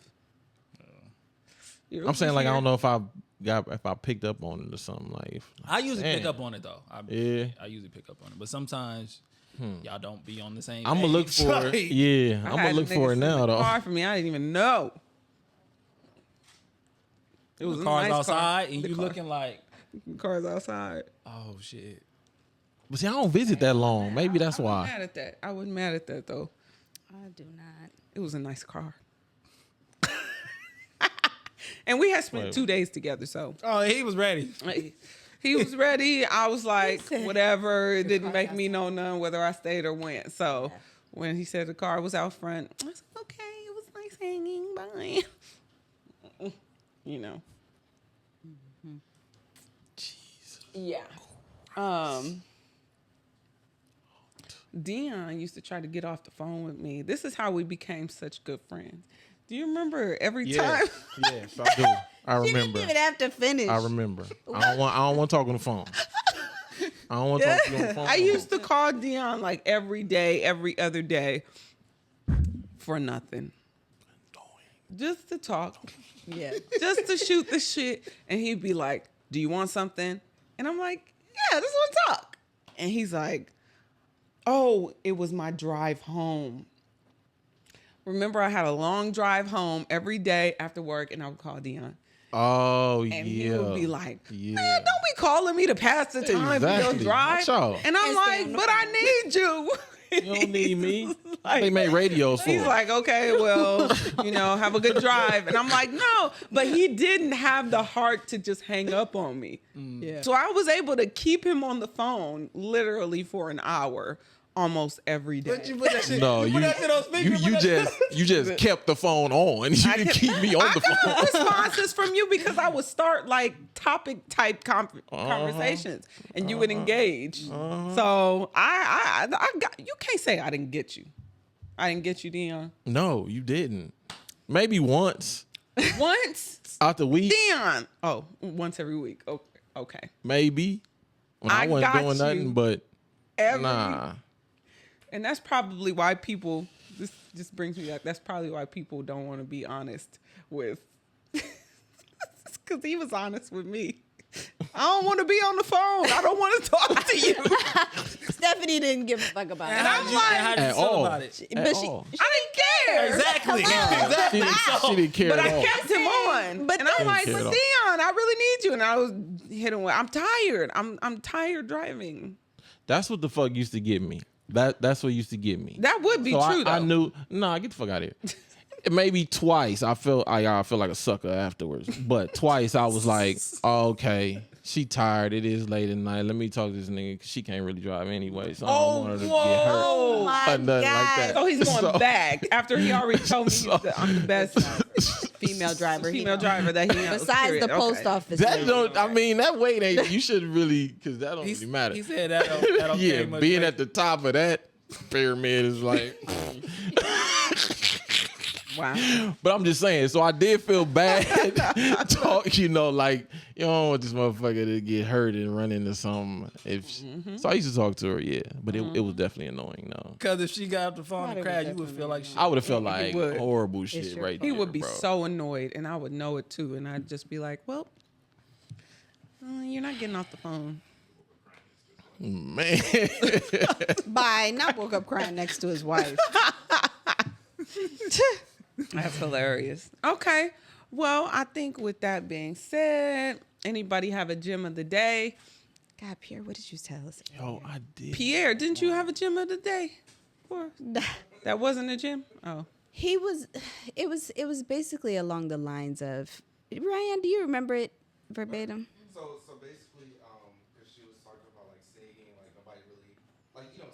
I'm saying like I don't know if I picked up on it or something. Like, I usually pick damn. up on it though. I usually pick up on it, but sometimes y'all don't be on the same. I'm gonna look page. for it. Yeah, I'm gonna look for it now though. Car for me, I didn't even know. It was The a car's nice outside car. and The you car- looking like, cars outside. oh shit. But see, I don't visit that long. Maybe that's I wasn't why. mad at that. I wasn't mad at that though. I do not. It was a nice car. And we had spent Wait. 2 days together, so Oh, he was ready. he was ready. I was like, said, whatever. It didn't make me know none whether I stayed or went. So when he said the car was out front, I was like, okay, it was nice hanging. Bye. You know. Jesus. Yeah. Dion used to try to get off the phone with me. This is how we became such good friends. Do you remember every time? Yes, I do. I She remember. didn't even have to finish. I remember. I don't want to talk on the phone. I don't want to talk to you on the phone. I used to call Dion like every day, every other day for nothing. Just to talk. Yeah. Just to shoot the shit. And he'd be like, do you want something? And I'm like, yeah, just want to talk. And he's like, oh, it was my drive home. Remember, I had a long drive home every day after work, and I would call Dion. Oh, And yeah. he would be like, yeah. man, don't be calling me to pass the time for your Exactly. drive. Watch out. And I'm And stay on like, the but I need you. You don't need me. Like- They made radios for He's it. like, okay, well, have a good drive. And I'm like, no, but he didn't have the heart to just hang up on me. Yeah. So I was able to keep him on the phone literally for an hour almost every day. put that shit. No, you just kept the phone on. You didn't keep me on the I phone. got responses from you because I would start like topic type conversations and you would engage. So I got, you can't say I didn't get you. I didn't get you, Dion. No, you didn't. Maybe once Once, out the week. Dion. Oh, once every week. Okay. Maybe when I I wasn't got doing you. nothing. But Every nah. And that's probably why people, this just brings me back, that's probably why people don't want to be honest with, because he was honest with me. I don't want to be on the phone. I don't want to talk to you. Stephanie didn't give a fuck about And it. how did you At feel all. about it? At But all. I didn't care. Exactly. She didn't care But at I all. kept him on. But And I'm then- like, but Care at all. Dion, I really need you. And I was hitting with, I'm tired. I'm tired driving. That's what the fuck used to get me. That's what used to get me. That would be So true, though. I knew. Nah, get the fuck out of here. Maybe twice I felt like a sucker afterwards. But twice I was like, oh, okay, she tired. It is late at night. Let me talk to this nigga 'cause she can't really drive anyway. So I don't want her to get hurt. Oh my Or nothing like that. So he's going So- back after he already told me I'm the best Female driver. female driver that he knows. Besides period. the post Okay. office. That lady. don't. I mean, that weight ain't. You should really, because that don't really matter. He said that don't Yeah, carry much being weight. at the top of that pyramid is like. Wow. But I'm just saying, so I did feel bad. Talk, like you don't want this motherfucker to get hurt and run into something. So I used to talk to her, yeah, but it was definitely annoying, though. Because if she got off the phone and cried, you would feel like shit. I would have felt like would. horrible shit sure right He there, would be bro. so annoyed, and I would know it too, and I'd just be like, well, you're not getting off the phone. Man. Bye. Not woke up crying next to his wife. That's hilarious. Okay. Well, I think with that being said, anybody have a gem of the day? God, Pierre, what did you tell us? Yo, I did. Pierre, didn't you have a gem of the day? Or that wasn't a gem? Oh. It was basically along the lines of, Ryan, do you remember it verbatim? So basically,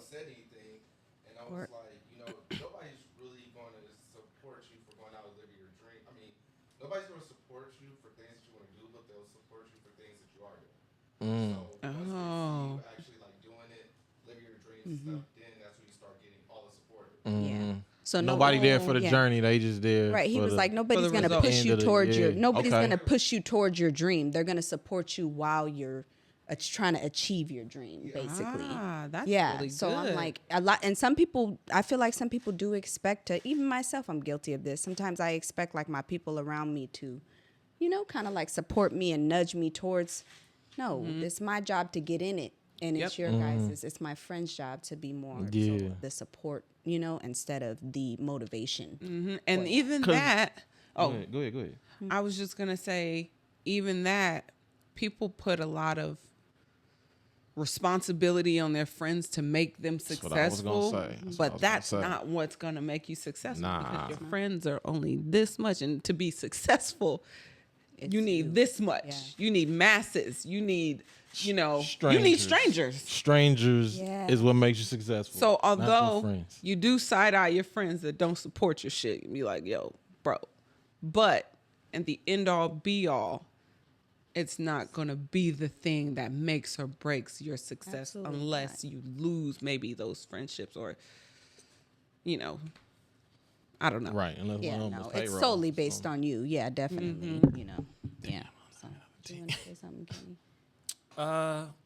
said anything, and I was like, you know, nobody's really going to support you for going out and living your dream. I mean, nobody's going to support you for things that you want to do, but they'll support you for things that you are doing. So once they see you actually like doing it, living your dreams and stuff, then that's when you start getting all the support. Yeah. So Nobody there for the journey. They just there. Right. He for was the- like, nobody's going to result. push you End of the- towards your. yeah. Nobody's Okay. going to push you towards your dream. They're going to support you while you're trying to achieve your dream, basically. That's Yeah. really So good. I'm like a lot, and some people. I feel like some people do expect to. Even myself, I'm guilty of this. Sometimes I expect like my people around me to, you know, kind of like support me and nudge me towards. No, it's my job to get in it. And it's your guys', it's my friend's job to be more so the support, you know, instead of the motivation. And even that, Go ahead. I was just going to say, even that, people put a lot of responsibility on their friends to make them what I was gonna successful. say. That's what I But was that's gonna say. not what's going to make you successful Nah. because your friends are only this much. And to be successful, you need this much. Yeah. You need masses. You need, you know, Strangers. you need strangers. Strangers Yeah. is what makes you successful. So not your although friends. you do side eye your friends that don't support your shit, you be like, yo, bro. But in the end all be all, it's not gonna be the thing that makes or breaks your success Absolutely unless you lose maybe those friendships or, you know, I don't know. Right, unless Yeah, one of them no, was it's payroll. solely based on you. Yeah, definitely. You know, yeah. So, do you want to say something, Kenny?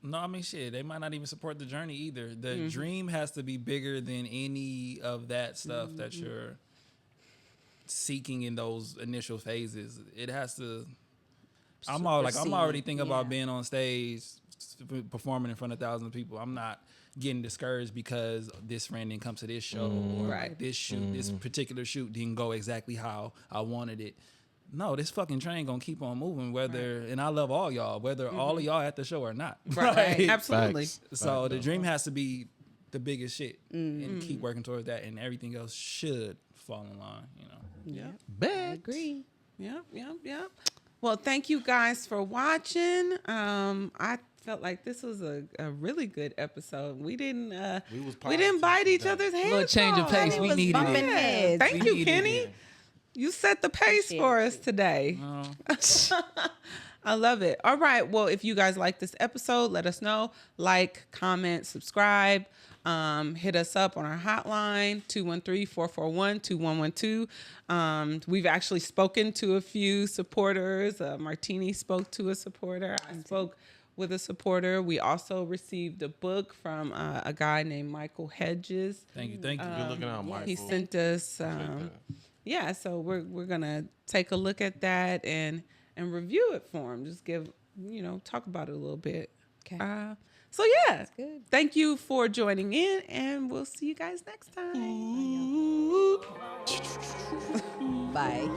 No, I mean, shit, they might not even support the journey either. The dream has to be bigger than any of that stuff that you're seeking in those initial phases. It has to. I'm already thinking about being on stage, performing in front of thousands of people. I'm not getting discouraged because this friend didn't come to this show or Right. this shoot, this particular shoot didn't go exactly how I wanted it. No, this fucking train gonna keep on moving. Whether and I love all y'all, whether all of y'all at the show or not. Right. Absolutely. Facts. So the dream has to be the biggest shit, and keep working towards that, and everything else should fall in line. You know. Yeah. Bet. Agree. Yep. Well, thank you guys for watching. I felt like this was a really good episode. We didn't bite each other's heads. Little change of off. pace. We was needed bumping it. heads. Thank We you, needed Kenny. it. You set the pace for us today. I love it. All right. Well, if you guys like this episode, let us know. Like, comment, subscribe. Hit us up on our hotline, 213-441-2112. We've actually spoken to a few supporters. Martini spoke to a supporter. I spoke with a supporter. We also received a book from a guy named Michael Hedges. Thank you. Good looking out, Michael. He sent us, yeah. So we're gonna take a look at that and review it for him. Just give, talk about it a little bit. Okay. So yeah, good. thank you for joining in, and we'll see you guys next time. Bye.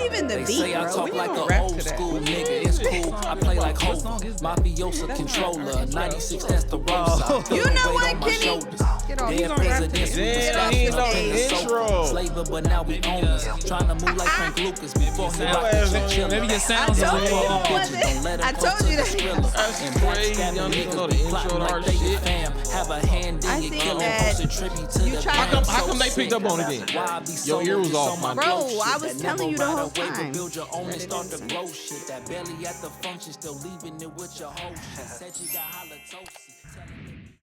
Even the They beat, say I bro. talk We like gonna an rap old to that. school nigga. It's cool. I play like Hova, mafiosa controller, 96 Testarossa. You know what, Kenny? Get off. Dead gonna rap to presidents, that. we Yeah, respect he them. know the Paying the intro. sofa. Slaver, but now we owners. Trying to move like Frank Lucas before he rocked the chinchilla. Maybe your I sounds told are you a little it wasn't. Don't let 'em I come told to you the that. Skrilla. That's And crazy. backstabbing Young niggas niggas know be the intro plotting to like our they shit. fam. Have a hand I in your think killing, that posting tribute to you the tried fam. to- How come they So picked up on it sick. then? Why I be Your so ear was focused off, on my my nigga. Bro, dope shit I was that telling never you the ride whole away, but time. build your own and start to grow shit. That belly at the function, still leaving it with your whole shit. Said you got halitosis.